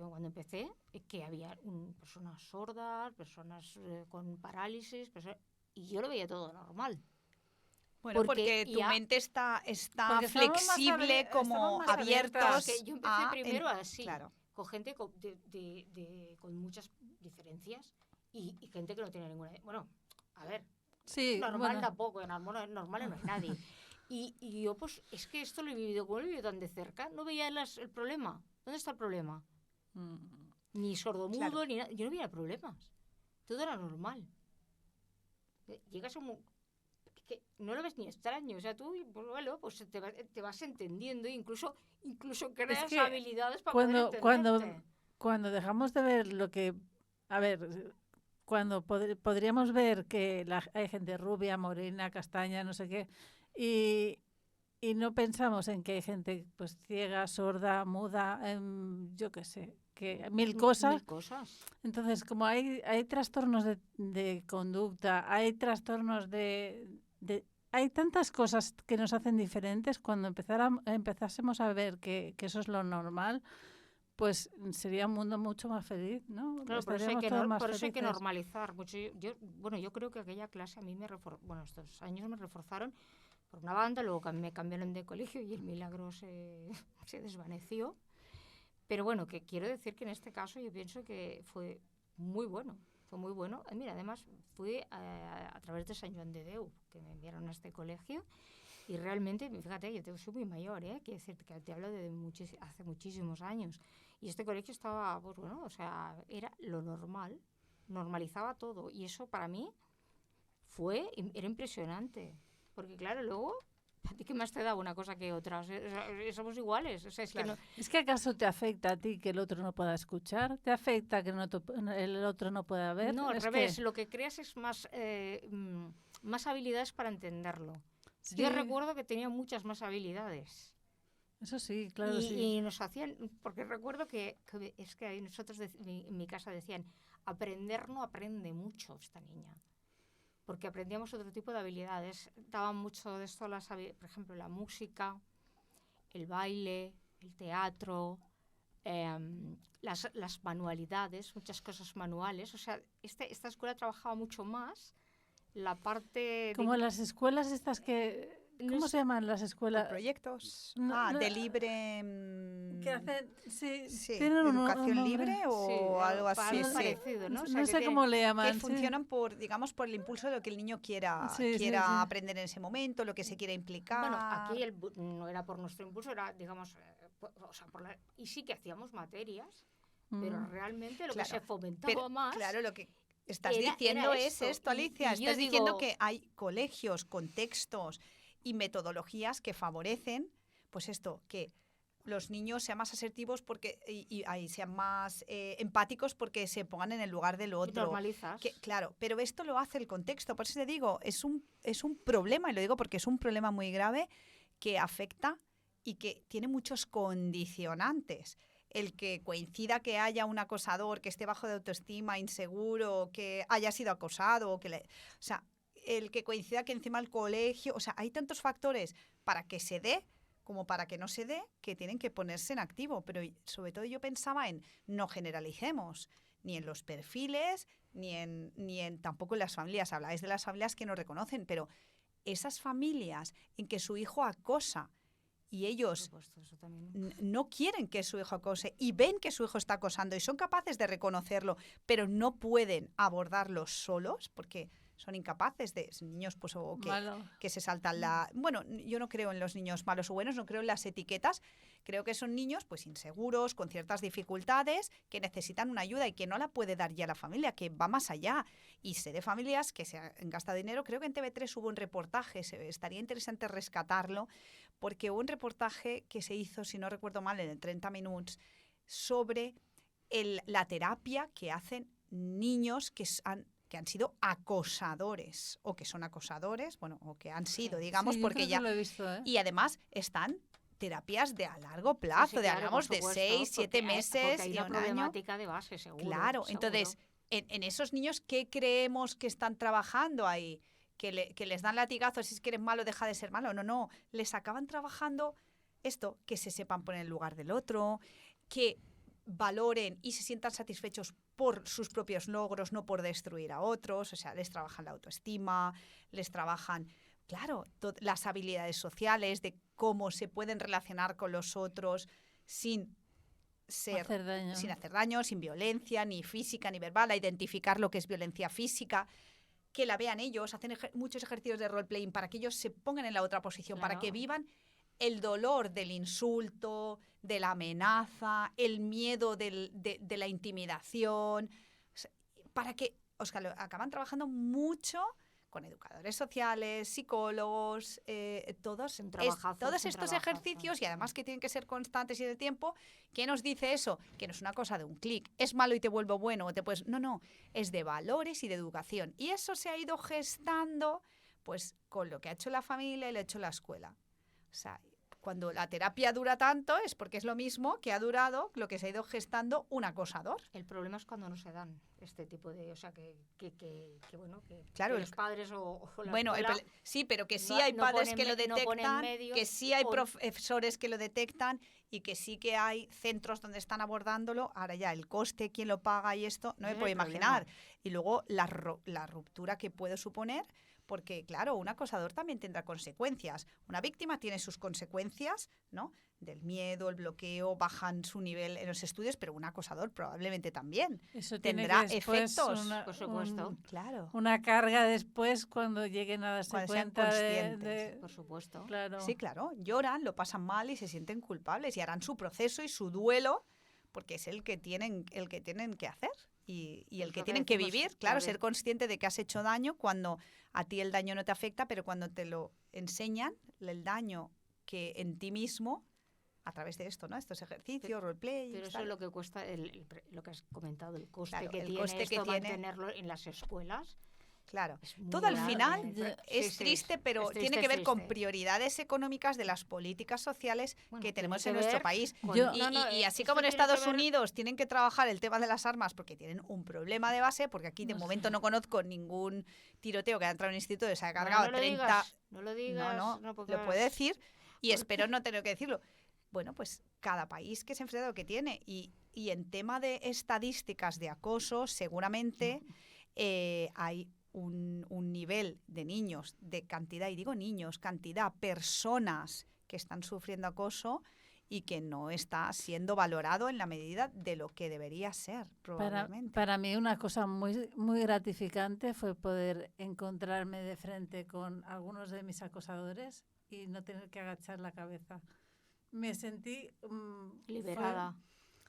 [SPEAKER 3] cuando empecé, que había personas sordas, personas con parálisis, y yo lo veía todo normal.
[SPEAKER 2] Bueno, porque tu
[SPEAKER 3] ya-
[SPEAKER 2] mente está
[SPEAKER 4] Porque estamos más
[SPEAKER 2] flexible, como
[SPEAKER 4] estamos más
[SPEAKER 2] abiertos.
[SPEAKER 4] abiertas.
[SPEAKER 3] Que yo empecé primero así,
[SPEAKER 2] Claro.
[SPEAKER 3] con gente con muchas diferencias y gente que no tiene ninguna. Bueno, a ver,
[SPEAKER 4] Sí,
[SPEAKER 3] normal
[SPEAKER 4] bueno,
[SPEAKER 3] tampoco, normal no es nadie. Y yo, pues, es que esto lo he vivido, como lo he vivido tan de cerca, no veía el problema. ¿Dónde está el problema? Ni sordomudo,
[SPEAKER 2] Claro.
[SPEAKER 3] ni nada. Yo no veía problemas. Todo era normal. Llegas a un... que no lo ves ni extraño. O sea, tú, pues, bueno, pues te vas entendiendo, incluso creas
[SPEAKER 4] que
[SPEAKER 3] habilidades para
[SPEAKER 4] cuando,
[SPEAKER 3] poder
[SPEAKER 4] cuando,
[SPEAKER 3] entenderte.
[SPEAKER 4] cuando dejamos de ver lo que... A ver, cuando podríamos ver que hay gente rubia, morena, castaña, no sé qué, y no pensamos en que hay gente pues ciega, sorda, muda, yo qué sé, que mil cosas.
[SPEAKER 3] Mil cosas.
[SPEAKER 4] Entonces, como hay trastornos de conducta, hay trastornos hay tantas cosas que nos hacen diferentes, cuando empezásemos a ver que eso es lo normal, pues sería un mundo mucho más feliz, ¿no?
[SPEAKER 3] Claro,
[SPEAKER 4] Estaríamos todos más
[SPEAKER 3] por eso hay que
[SPEAKER 4] felices.
[SPEAKER 3] normalizar mucho. Yo creo que aquella clase a mí estos años me reforzaron por una banda, luego me cambiaron de colegio y el milagro se desvaneció. Pero bueno, que quiero decir que en este caso yo pienso que fue muy bueno. Fue muy bueno. Mira, además fui a través de Sant Joan de Déu, que me enviaron a este colegio. Y realmente, fíjate, yo soy muy mayor, quiero decir que te hablo de hace muchísimos años. Y este colegio estaba, pues bueno, o sea, era lo normal, normalizaba todo. Y eso para mí era impresionante. Porque claro, luego, ¿a ti qué más te da una cosa que otra? O sea, somos iguales. O sea, es
[SPEAKER 2] Claro.
[SPEAKER 3] que no,
[SPEAKER 4] ¿Es que acaso te afecta a ti que el otro no pueda escuchar? ¿Te afecta que el otro no pueda ver?
[SPEAKER 3] no, al
[SPEAKER 4] Es
[SPEAKER 3] revés.
[SPEAKER 4] que-
[SPEAKER 3] Lo que creas es más habilidades para entenderlo.
[SPEAKER 4] Sí,
[SPEAKER 3] Yo recuerdo que tenía muchas más habilidades.
[SPEAKER 4] eso sí, claro,
[SPEAKER 3] y,
[SPEAKER 4] sí.
[SPEAKER 3] y nos hacían, porque recuerdo que es que ahí nosotros en mi casa decían, aprender no aprende mucho esta niña, porque aprendíamos otro tipo de habilidades. Daban mucho de esto, por ejemplo, la música, el baile, el teatro, las manualidades, muchas cosas manuales. O sea, esta escuela trabajaba mucho más la parte...
[SPEAKER 4] Como las escuelas estas que... ¿Cómo se llaman las
[SPEAKER 2] Con
[SPEAKER 4] escuelas?
[SPEAKER 2] proyectos.
[SPEAKER 4] No,
[SPEAKER 2] De libre.
[SPEAKER 4] Que hacen... Sí,
[SPEAKER 2] Sí,
[SPEAKER 4] tienen un
[SPEAKER 2] educación
[SPEAKER 4] nombre.
[SPEAKER 2] libre o
[SPEAKER 3] Sí,
[SPEAKER 2] algo así.
[SPEAKER 3] algo
[SPEAKER 2] Sí.
[SPEAKER 3] parecido, ¿no? O sea,
[SPEAKER 4] No
[SPEAKER 3] que
[SPEAKER 4] sé
[SPEAKER 3] tiene-
[SPEAKER 4] cómo le
[SPEAKER 2] Que
[SPEAKER 4] llaman. sí.
[SPEAKER 2] funcionan digamos, por el impulso de lo que el niño quiera
[SPEAKER 4] Sí, sí.
[SPEAKER 2] aprender en ese momento, lo que se quiera implicar.
[SPEAKER 3] Bueno, aquí no era por nuestro impulso, era, digamos, y sí que hacíamos materias, pero realmente lo
[SPEAKER 2] Claro,
[SPEAKER 3] que se fomentaba
[SPEAKER 2] Pero,
[SPEAKER 3] más...
[SPEAKER 2] claro, lo que estás
[SPEAKER 3] era
[SPEAKER 2] diciendo es
[SPEAKER 3] esto.
[SPEAKER 2] esto,
[SPEAKER 3] Y
[SPEAKER 2] Alicia.
[SPEAKER 3] yo
[SPEAKER 2] Estás diciendo
[SPEAKER 3] digo-
[SPEAKER 2] que hay colegios, contextos y metodologías que favorecen, pues esto, que los niños sean más asertivos y sean más empáticos porque se pongan en el lugar del otro.
[SPEAKER 3] normalizas.
[SPEAKER 2] Claro, pero esto lo hace el contexto. Por eso te digo, es un problema, y lo digo porque es un problema muy grave que afecta y que tiene muchos condicionantes. El que coincida que haya un acosador, que esté bajo de autoestima, inseguro, que haya sido acosado, o sea, el que coincida que encima el colegio, o sea, hay tantos factores para que se dé como para que no se dé, que tienen que ponerse en activo. Pero sobre todo yo pensaba en no generalicemos, ni en los perfiles, ni en tampoco en las familias. Habláis de las familias que no reconocen, pero esas familias en que su hijo acosa y
[SPEAKER 3] Por
[SPEAKER 2] ellos
[SPEAKER 3] supuesto, eso también.
[SPEAKER 2] no quieren que su hijo acose y ven que su hijo está acosando y son capaces de reconocerlo, pero no pueden abordarlo solos porque son incapaces de niños pues o que se saltan bueno, yo no creo en los niños malos o buenos, no creo en las etiquetas, creo que son niños pues inseguros, con ciertas dificultades, que necesitan una ayuda y que no la puede dar ya la familia, que va más allá. Y sé de familias que se han gastado dinero. Creo que en TV3 hubo un reportaje, estaría interesante rescatarlo, porque hubo un reportaje que se hizo, si no recuerdo mal, en el 30 Minutos, sobre la terapia que hacen niños que han sido acosadores o que son acosadores, bueno, o que han sido, digamos,
[SPEAKER 4] Sí, yo
[SPEAKER 2] porque
[SPEAKER 4] creo que
[SPEAKER 2] ya...
[SPEAKER 4] lo he visto, ¿eh?
[SPEAKER 2] Y además están terapias de a largo plazo,
[SPEAKER 3] claro,
[SPEAKER 2] hablamos de 6, 7 meses
[SPEAKER 3] porque hay
[SPEAKER 2] y
[SPEAKER 3] una
[SPEAKER 2] un año.
[SPEAKER 3] problemática de base, seguro.
[SPEAKER 2] Claro,
[SPEAKER 3] seguro.
[SPEAKER 2] entonces, en esos niños, ¿qué creemos que están trabajando ahí? que les dan latigazos, si es que eres malo, deja de ser malo. No, les acaban trabajando esto, que se sepan poner en el lugar del otro, que valoren y se sientan satisfechos por sus propios logros, no por destruir a otros. O sea, les trabajan la autoestima, les trabajan, claro, las habilidades sociales, de cómo se pueden relacionar con los otros sin
[SPEAKER 4] Hacer daño.
[SPEAKER 2] sin hacer daño, sin violencia, ni física ni verbal, a identificar lo que es violencia física, que la vean ellos, hacen muchos ejercicios de role-playing para que ellos se pongan en la otra posición, para que vivan el dolor del insulto, de la amenaza, el miedo de la intimidación, para que, Óscar, acaban trabajando mucho con educadores sociales, psicólogos, todos estos ejercicios, y además que tienen que ser constantes y de tiempo. ¿Qué nos dice eso? Que no es una cosa de un clic, es malo y te vuelvo bueno, o te puedes... No, es de valores y de educación. Y eso se ha ido gestando pues con lo que ha hecho la familia y lo ha hecho la escuela. O sea, cuando la terapia dura tanto es porque es lo mismo que ha durado lo que se ha ido gestando un acosador.
[SPEAKER 3] El problema es cuando no se dan este tipo de... O sea, bueno,
[SPEAKER 2] claro,
[SPEAKER 3] que los padres o la
[SPEAKER 2] bueno,
[SPEAKER 3] escuela
[SPEAKER 2] sí, pero que sí hay padres que lo detectan, que sí hay profesores que lo detectan y que sí que hay centros donde están abordándolo. Ahora ya, el coste, quién lo paga y esto, no me puedo imaginar. Y luego la ruptura que puede suponer... Porque, claro, un acosador también tendrá consecuencias. Una víctima tiene sus consecuencias, ¿no? Del miedo, el bloqueo, bajan su nivel en los estudios, pero un acosador probablemente también
[SPEAKER 4] Eso
[SPEAKER 2] tendrá
[SPEAKER 4] efectos.
[SPEAKER 3] Por supuesto.
[SPEAKER 2] Claro.
[SPEAKER 4] Una carga después cuando lleguen a darse cuenta de...
[SPEAKER 3] Por supuesto.
[SPEAKER 4] Claro.
[SPEAKER 2] Sí, claro. Lloran, lo pasan mal y se sienten culpables y harán su proceso y su duelo porque es el que tienen que hacer. Y el que tienen que vivir, claro, ser consciente de que has hecho daño cuando a ti el daño no te afecta, pero cuando te lo enseñan, el daño que en ti mismo, a través de esto, ¿no? Estos ejercicios, roleplay...
[SPEAKER 3] Pero eso es lo que cuesta, lo que has comentado, el coste
[SPEAKER 2] claro,
[SPEAKER 3] que tiene mantenerlo en las escuelas.
[SPEAKER 2] Claro, todo al final es triste, pero tiene que ver con prioridades económicas de las políticas sociales que tenemos en nuestro país. Y así como en Estados Unidos tienen que trabajar el tema de las armas porque tienen un problema de base, porque aquí de momento no conozco ningún tiroteo que haya entrado en un instituto y se ha cargado 30...
[SPEAKER 3] No lo digas.
[SPEAKER 2] No, lo puede decir y espero no tener que decirlo. Bueno, pues cada país que se enfrenta a lo que tiene. Y en tema de estadísticas de acoso, seguramente hay un nivel de niños, de cantidad, y digo niños, cantidad, personas que están sufriendo acoso y que no está siendo valorado en la medida de lo que debería ser, probablemente.
[SPEAKER 4] Para mí una cosa muy, muy gratificante fue poder encontrarme de frente con algunos de mis acosadores y no tener que agachar la cabeza. Me sentí
[SPEAKER 3] liberada,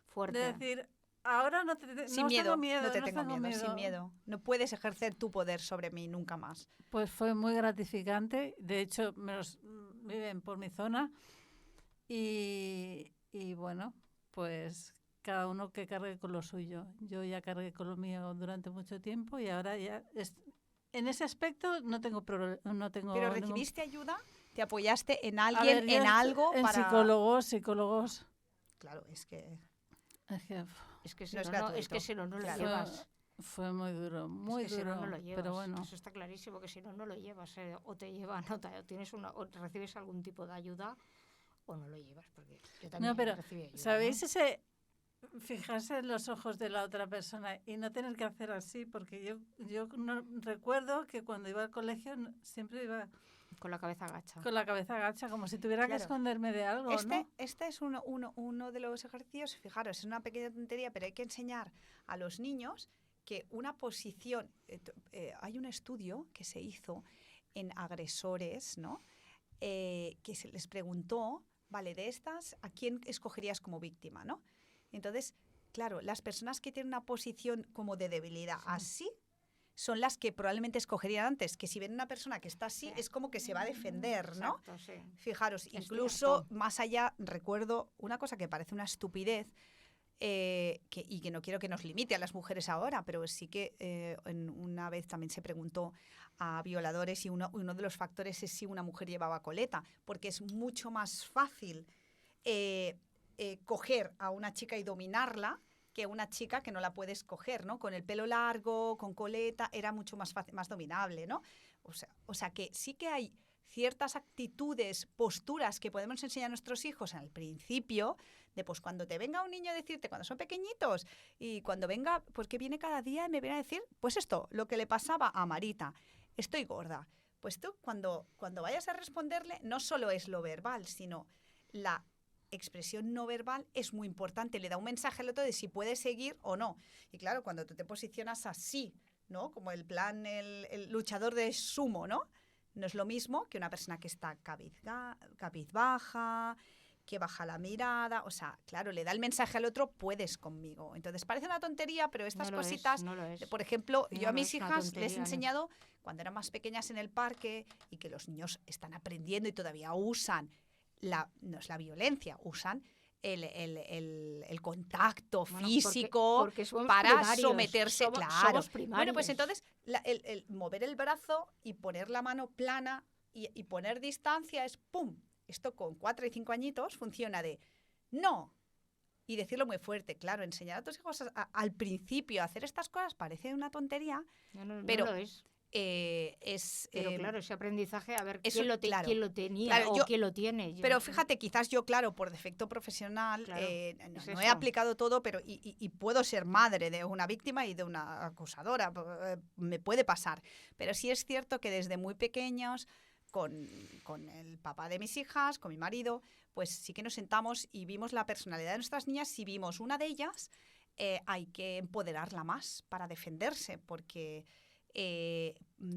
[SPEAKER 3] fuerte.
[SPEAKER 4] De decir... Ahora no tengo miedo.
[SPEAKER 2] Sin miedo. No puedes ejercer tu poder sobre mí nunca más.
[SPEAKER 4] Pues fue muy gratificante. De hecho, viven por mi zona. Y bueno, pues cada uno que cargue con lo suyo. Yo ya cargué con lo mío durante mucho tiempo y ahora ya... en ese aspecto no tengo problema.
[SPEAKER 2] ¿Pero recibiste ayuda? ¿Te apoyaste en alguien, en algo?
[SPEAKER 4] En psicólogos.
[SPEAKER 2] Claro, es que...
[SPEAKER 3] Es que si no lo llevas.
[SPEAKER 4] Fue muy duro, muy duro.
[SPEAKER 3] Si no lo llevas,
[SPEAKER 4] pero bueno.
[SPEAKER 3] Eso está clarísimo, que si no lo llevas, o te llevan, o recibes algún tipo de ayuda, o no lo llevas, porque yo también recibí ayuda.
[SPEAKER 4] ¿Sabéis fijarse en los ojos de la otra persona y no tener que hacer así? Porque yo no, recuerdo que cuando iba al colegio siempre iba...
[SPEAKER 3] Con la cabeza agacha.
[SPEAKER 4] Con la cabeza agacha, como si tuviera que esconderme de algo, ¿no?
[SPEAKER 2] Este es uno de los ejercicios, fijaros, es una pequeña tontería, pero hay que enseñar a los niños que una posición... hay un estudio que se hizo en agresores, ¿no? Que se les preguntó, vale, de estas, ¿a quién escogerías como víctima, no? Entonces, claro, las personas que tienen una posición como de debilidad así, son las que probablemente escogerían antes, que si ven una persona que está así, es como que se va a defender, ¿no?
[SPEAKER 3] Exacto, sí.
[SPEAKER 2] Fijaros, incluso más allá, recuerdo una cosa que parece una estupidez, y que no quiero que nos limite a las mujeres ahora, pero sí que una vez también se preguntó a violadores y uno de los factores es si una mujer llevaba coleta, porque es mucho más fácil coger a una chica y dominarla que una chica que no la puedes coger, ¿no? Con el pelo largo, con coleta, era mucho más fácil, más dominable, ¿no? O sea que sí que hay ciertas actitudes, posturas que podemos enseñar a nuestros hijos al principio, de pues cuando te venga un niño a decirte, cuando son pequeñitos, y cuando venga, pues que viene cada día y me viene a decir, pues esto, lo que le pasaba a Marita, estoy gorda. Pues tú, cuando vayas a responderle, no solo es lo verbal, sino la expresión no verbal es muy importante, le da un mensaje al otro de si puede seguir o no. Y claro, cuando tú te posicionas así, ¿no? Como el el luchador de sumo, ¿no? No es lo mismo que una persona que está cabizbaja, que baja la mirada. O sea, claro, le da el mensaje al otro, puedes conmigo. Entonces, parece una tontería, pero estas cositas...
[SPEAKER 3] No lo es.
[SPEAKER 2] Por ejemplo,
[SPEAKER 3] No,
[SPEAKER 2] yo a
[SPEAKER 3] no
[SPEAKER 2] mis
[SPEAKER 3] es una
[SPEAKER 2] hijas
[SPEAKER 3] tontería,
[SPEAKER 2] les he
[SPEAKER 3] no.
[SPEAKER 2] enseñado, cuando eran más pequeñas en el parque, y que los niños están aprendiendo y todavía usan, no es la violencia, usan el contacto físico
[SPEAKER 3] porque somos
[SPEAKER 2] para
[SPEAKER 3] primarios,
[SPEAKER 2] someterse, claro.
[SPEAKER 3] Somos
[SPEAKER 2] Bueno, pues
[SPEAKER 3] primarios.
[SPEAKER 2] entonces el mover el brazo y poner la mano plana y poner distancia es ¡pum! Esto con 4 y 5 añitos funciona de ¡no! Y decirlo muy fuerte. Claro, enseñar a tus hijos al principio a hacer estas cosas parece una tontería, pero
[SPEAKER 3] no lo es. Pero claro, ese aprendizaje, a ver
[SPEAKER 2] eso,
[SPEAKER 3] quién lo tenía
[SPEAKER 2] claro,
[SPEAKER 3] o quién lo tiene.
[SPEAKER 2] Pero fíjate, quizás yo, claro, por defecto profesional,
[SPEAKER 3] Claro,
[SPEAKER 2] no he aplicado todo, pero y puedo ser madre de una víctima y de una acusadora, me puede pasar. Pero sí es cierto que desde muy pequeños, con el papá de mis hijas, con mi marido, pues sí que nos sentamos y vimos la personalidad de nuestras niñas. Si vimos una de ellas, hay que empoderarla más para defenderse, porque...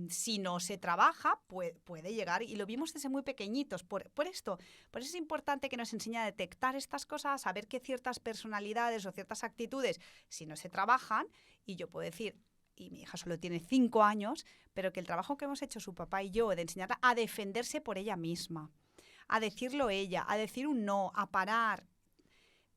[SPEAKER 2] si no se trabaja, puede llegar, y lo vimos desde muy pequeñitos, por eso es importante que nos enseñe a detectar estas cosas, a ver que ciertas personalidades o ciertas actitudes, si no se trabajan, y yo puedo decir, y mi hija solo tiene 5 años, pero que el trabajo que hemos hecho su papá y yo de enseñarla a defenderse por ella misma, a decirlo ella, a decir un no, a parar,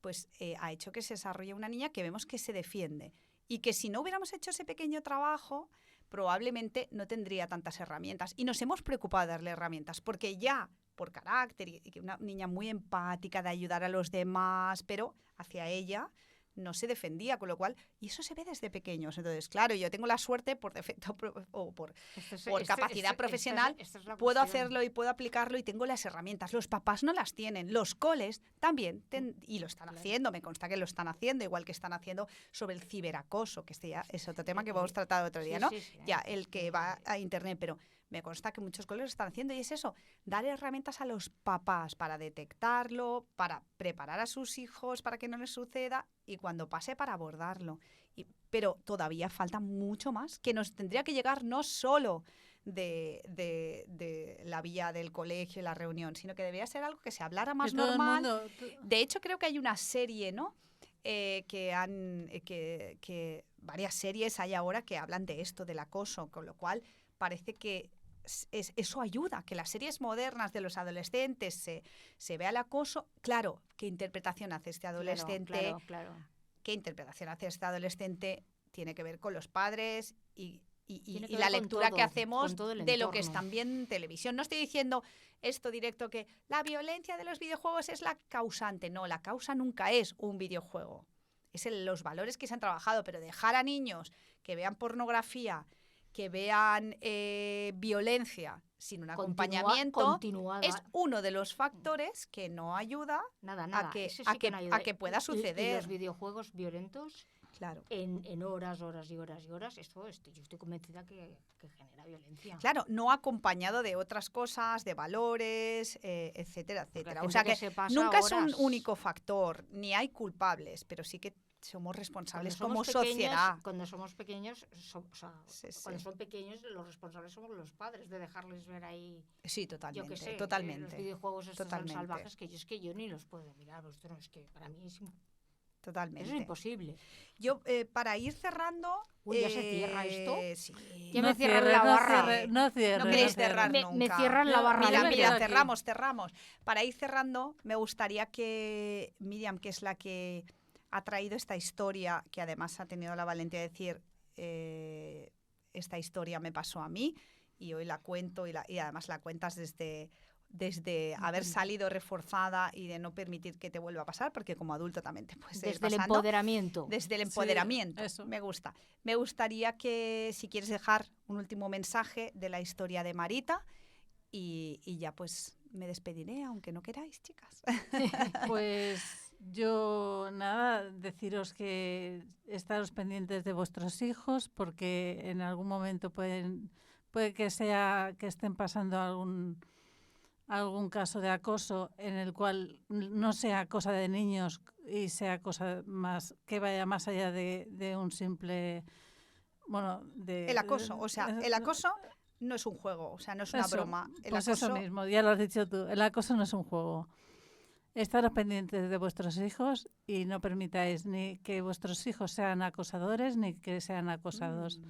[SPEAKER 2] pues ha hecho que se desarrolle una niña que vemos que se defiende, y que si no hubiéramos hecho ese pequeño trabajo, probablemente no tendría tantas herramientas. Y nos hemos preocupado de darle herramientas, porque ya por carácter, y que una niña muy empática, de ayudar a los demás, pero hacia ella no se defendía, con lo cual, y eso se ve desde pequeños. Entonces, claro, yo tengo la suerte, por defecto o por capacidad profesional, puedo hacerlo y puedo aplicarlo y tengo las herramientas. Los papás no las tienen, los coles también, y lo están haciendo, me consta que lo están haciendo, igual que están haciendo sobre el ciberacoso, que este ya es otro tema que hemos tratado otro día, ¿no? Ya, el que va a internet, pero me consta que muchos colegios lo están haciendo, y es eso, dar herramientas a los papás para detectarlo, para preparar a sus hijos para que no les suceda, y cuando pase para abordarlo. Pero todavía falta mucho más, que nos tendría que llegar no solo de la vía del colegio y la reunión, sino que debería ser algo que se hablara más normal. De hecho, creo que hay una serie, ¿no? Que varias series hay ahora que hablan de esto, del acoso, con lo cual parece que eso ayuda, que las series modernas de los adolescentes se vea el acoso. Claro, ¿qué interpretación hace este adolescente?
[SPEAKER 3] Claro.
[SPEAKER 2] ¿Qué interpretación hace este adolescente? Tiene que ver con los padres y
[SPEAKER 3] que
[SPEAKER 2] la
[SPEAKER 3] ver con
[SPEAKER 2] lectura
[SPEAKER 3] todo,
[SPEAKER 2] que hacemos
[SPEAKER 3] con todo el
[SPEAKER 2] de lo que
[SPEAKER 3] entorno.
[SPEAKER 2] están viendo en televisión. No estoy diciendo esto directo, que la violencia de los videojuegos es la causante. No, la causa nunca es un videojuego. Es los valores que se han trabajado, pero dejar a niños que vean pornografía, que vean violencia sin un acompañamiento
[SPEAKER 3] continuada.
[SPEAKER 2] es uno de los factores que no ayuda
[SPEAKER 3] Nada.
[SPEAKER 2] a que pueda suceder.
[SPEAKER 3] Y los videojuegos violentos,
[SPEAKER 2] claro.
[SPEAKER 3] En horas y horas, esto yo estoy convencida que genera violencia.
[SPEAKER 2] Claro, no acompañado de otras cosas, de valores, etcétera, etcétera. O sea que nunca es un único factor, ni hay culpables, pero sí que somos responsables como sociedad.
[SPEAKER 3] Cuando somos pequeños, cuando son pequeños, los responsables somos los padres, de dejarles ver ahí.
[SPEAKER 2] Sí, totalmente.
[SPEAKER 3] Yo qué sé,
[SPEAKER 2] totalmente.
[SPEAKER 3] Los videojuegos estos tan salvajes que yo ni los puedo mirar. Esto no, es que para mí es
[SPEAKER 2] totalmente.
[SPEAKER 3] Eso es imposible.
[SPEAKER 2] Yo, para ir cerrando...
[SPEAKER 3] Uy, ¿ya se cierra esto?
[SPEAKER 2] Sí.
[SPEAKER 3] Ya me cierran la barra.
[SPEAKER 4] No
[SPEAKER 2] queréis cerrar nunca.
[SPEAKER 3] Me cierran la barra.
[SPEAKER 2] Mira, cerramos. Para ir cerrando, me gustaría que Miriam, que es la que ha traído esta historia, que además ha tenido la valentía de decir, esta historia me pasó a mí, y hoy la cuento, y además la cuentas desde desde haber salido reforzada y de no permitir que te vuelva a pasar, porque como adulto también te puedes ir
[SPEAKER 3] Desde el
[SPEAKER 2] pasando.
[SPEAKER 3] empoderamiento.
[SPEAKER 2] Desde el empoderamiento,
[SPEAKER 4] Sí, eso.
[SPEAKER 2] me gusta. Me gustaría que si quieres dejar un último mensaje de la historia de Marita y ya pues me despediré, aunque no queráis, chicas.
[SPEAKER 4] Pues yo, nada, deciros que estaros pendientes de vuestros hijos porque en algún momento puede que estén pasando algún caso de acoso en el cual no sea cosa de niños y sea cosa más que vaya más allá de un simple, bueno,
[SPEAKER 2] El acoso, o sea, el acoso no es un juego, o sea, no es una
[SPEAKER 4] Eso,
[SPEAKER 2] broma. El
[SPEAKER 4] pues
[SPEAKER 2] acoso,
[SPEAKER 4] eso mismo, ya lo has dicho tú, el acoso no es un juego. Estaros pendientes de vuestros hijos y no permitáis ni que vuestros hijos sean acosadores ni que sean acosados.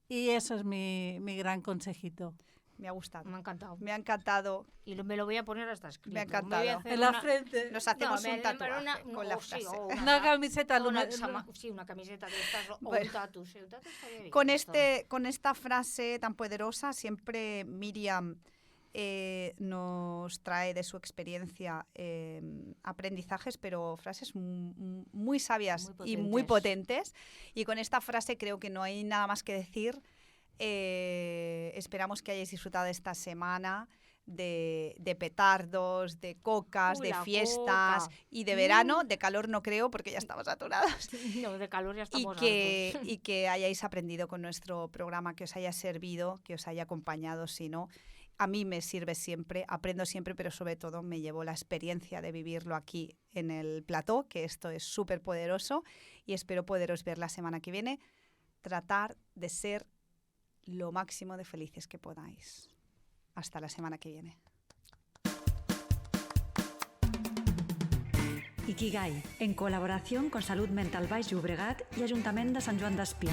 [SPEAKER 4] Y eso es mi gran consejito.
[SPEAKER 2] me ha gustado.
[SPEAKER 3] Me ha encantado.
[SPEAKER 2] Me ha encantado.
[SPEAKER 3] Y me lo voy a poner hasta escrito.
[SPEAKER 2] Me ha
[SPEAKER 3] Me voy a
[SPEAKER 2] encantado.
[SPEAKER 3] hacer
[SPEAKER 4] En la
[SPEAKER 3] una-
[SPEAKER 4] frente.
[SPEAKER 2] Nos hacemos
[SPEAKER 3] No,
[SPEAKER 2] un
[SPEAKER 3] me-
[SPEAKER 2] tatuaje con la
[SPEAKER 3] o sí,
[SPEAKER 2] frase.
[SPEAKER 3] o
[SPEAKER 4] Una camiseta.
[SPEAKER 3] sí, una camiseta de estas o
[SPEAKER 2] Bueno.
[SPEAKER 3] un tatu. Sí, un tatu estaría bien,
[SPEAKER 2] Con,
[SPEAKER 3] esto.
[SPEAKER 2] con esta frase tan poderosa, siempre Miriam nos trae de su experiencia aprendizajes, pero frases muy sabias
[SPEAKER 3] Muy
[SPEAKER 2] y muy
[SPEAKER 3] potentes.
[SPEAKER 2] potentes. Y con esta frase creo que no hay nada más que decir. Esperamos que hayáis disfrutado esta semana de petardos, de cocas, de
[SPEAKER 3] La
[SPEAKER 2] fiestas
[SPEAKER 3] coca.
[SPEAKER 2] y de verano. De calor no creo porque ya estamos saturados.
[SPEAKER 3] No, de calor ya
[SPEAKER 2] Y
[SPEAKER 3] estamos
[SPEAKER 2] y que hayáis aprendido con nuestro programa, que os haya servido, que os haya acompañado. Si no, a mí me sirve siempre, aprendo siempre, pero sobre todo me llevo la experiencia de vivirlo aquí en el plató, que esto es súper poderoso y espero poderos ver la semana que viene. Tratar de ser lo máximo de felices que podáis. Hasta la semana que viene.
[SPEAKER 1] Ikigai, en col·laboració con Salut Mental Baix Llobregat i Ajuntament de Sant Joan d'Espí.